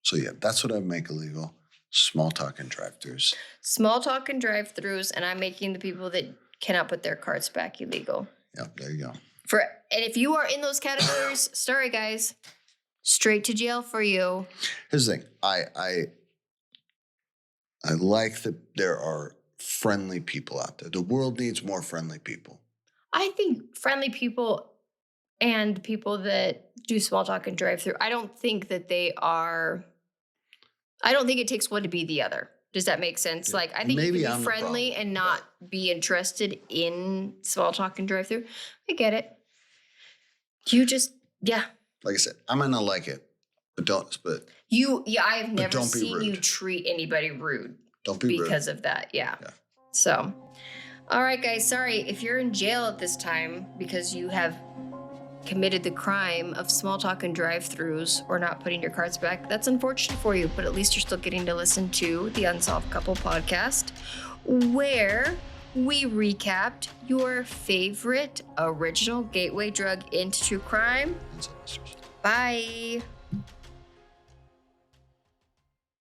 So that's what I make illegal. Small talk and drive-thrus. Small talk and drive-thrus, and I'm making the people that cannot put their cards back illegal. Yep, there you go. And if you are in those categories, sorry guys, straight to jail for you. Here's the thing. I like that there are friendly people out there. The world needs more friendly people. I think friendly people and people that do small talk and drive-thru, I don't think that they are... I don't think it takes one to be the other. Does that make sense? Yeah. I think you can be friendly and not be interested in small talk and drive-thru. I get it. You just, Like I said, I'm going to like it, but don't, I have never seen you treat anybody rude. Don't be rude. Because of that, yeah. So, all right, guys, sorry. If you're in jail at this time because you have committed the crime of small talk and drive-thrus or not putting your cards back, that's unfortunate for you, but at least you're still getting to listen to the Unsolved Couple podcast, where we recapped your favorite original gateway drug into true crime. Bye.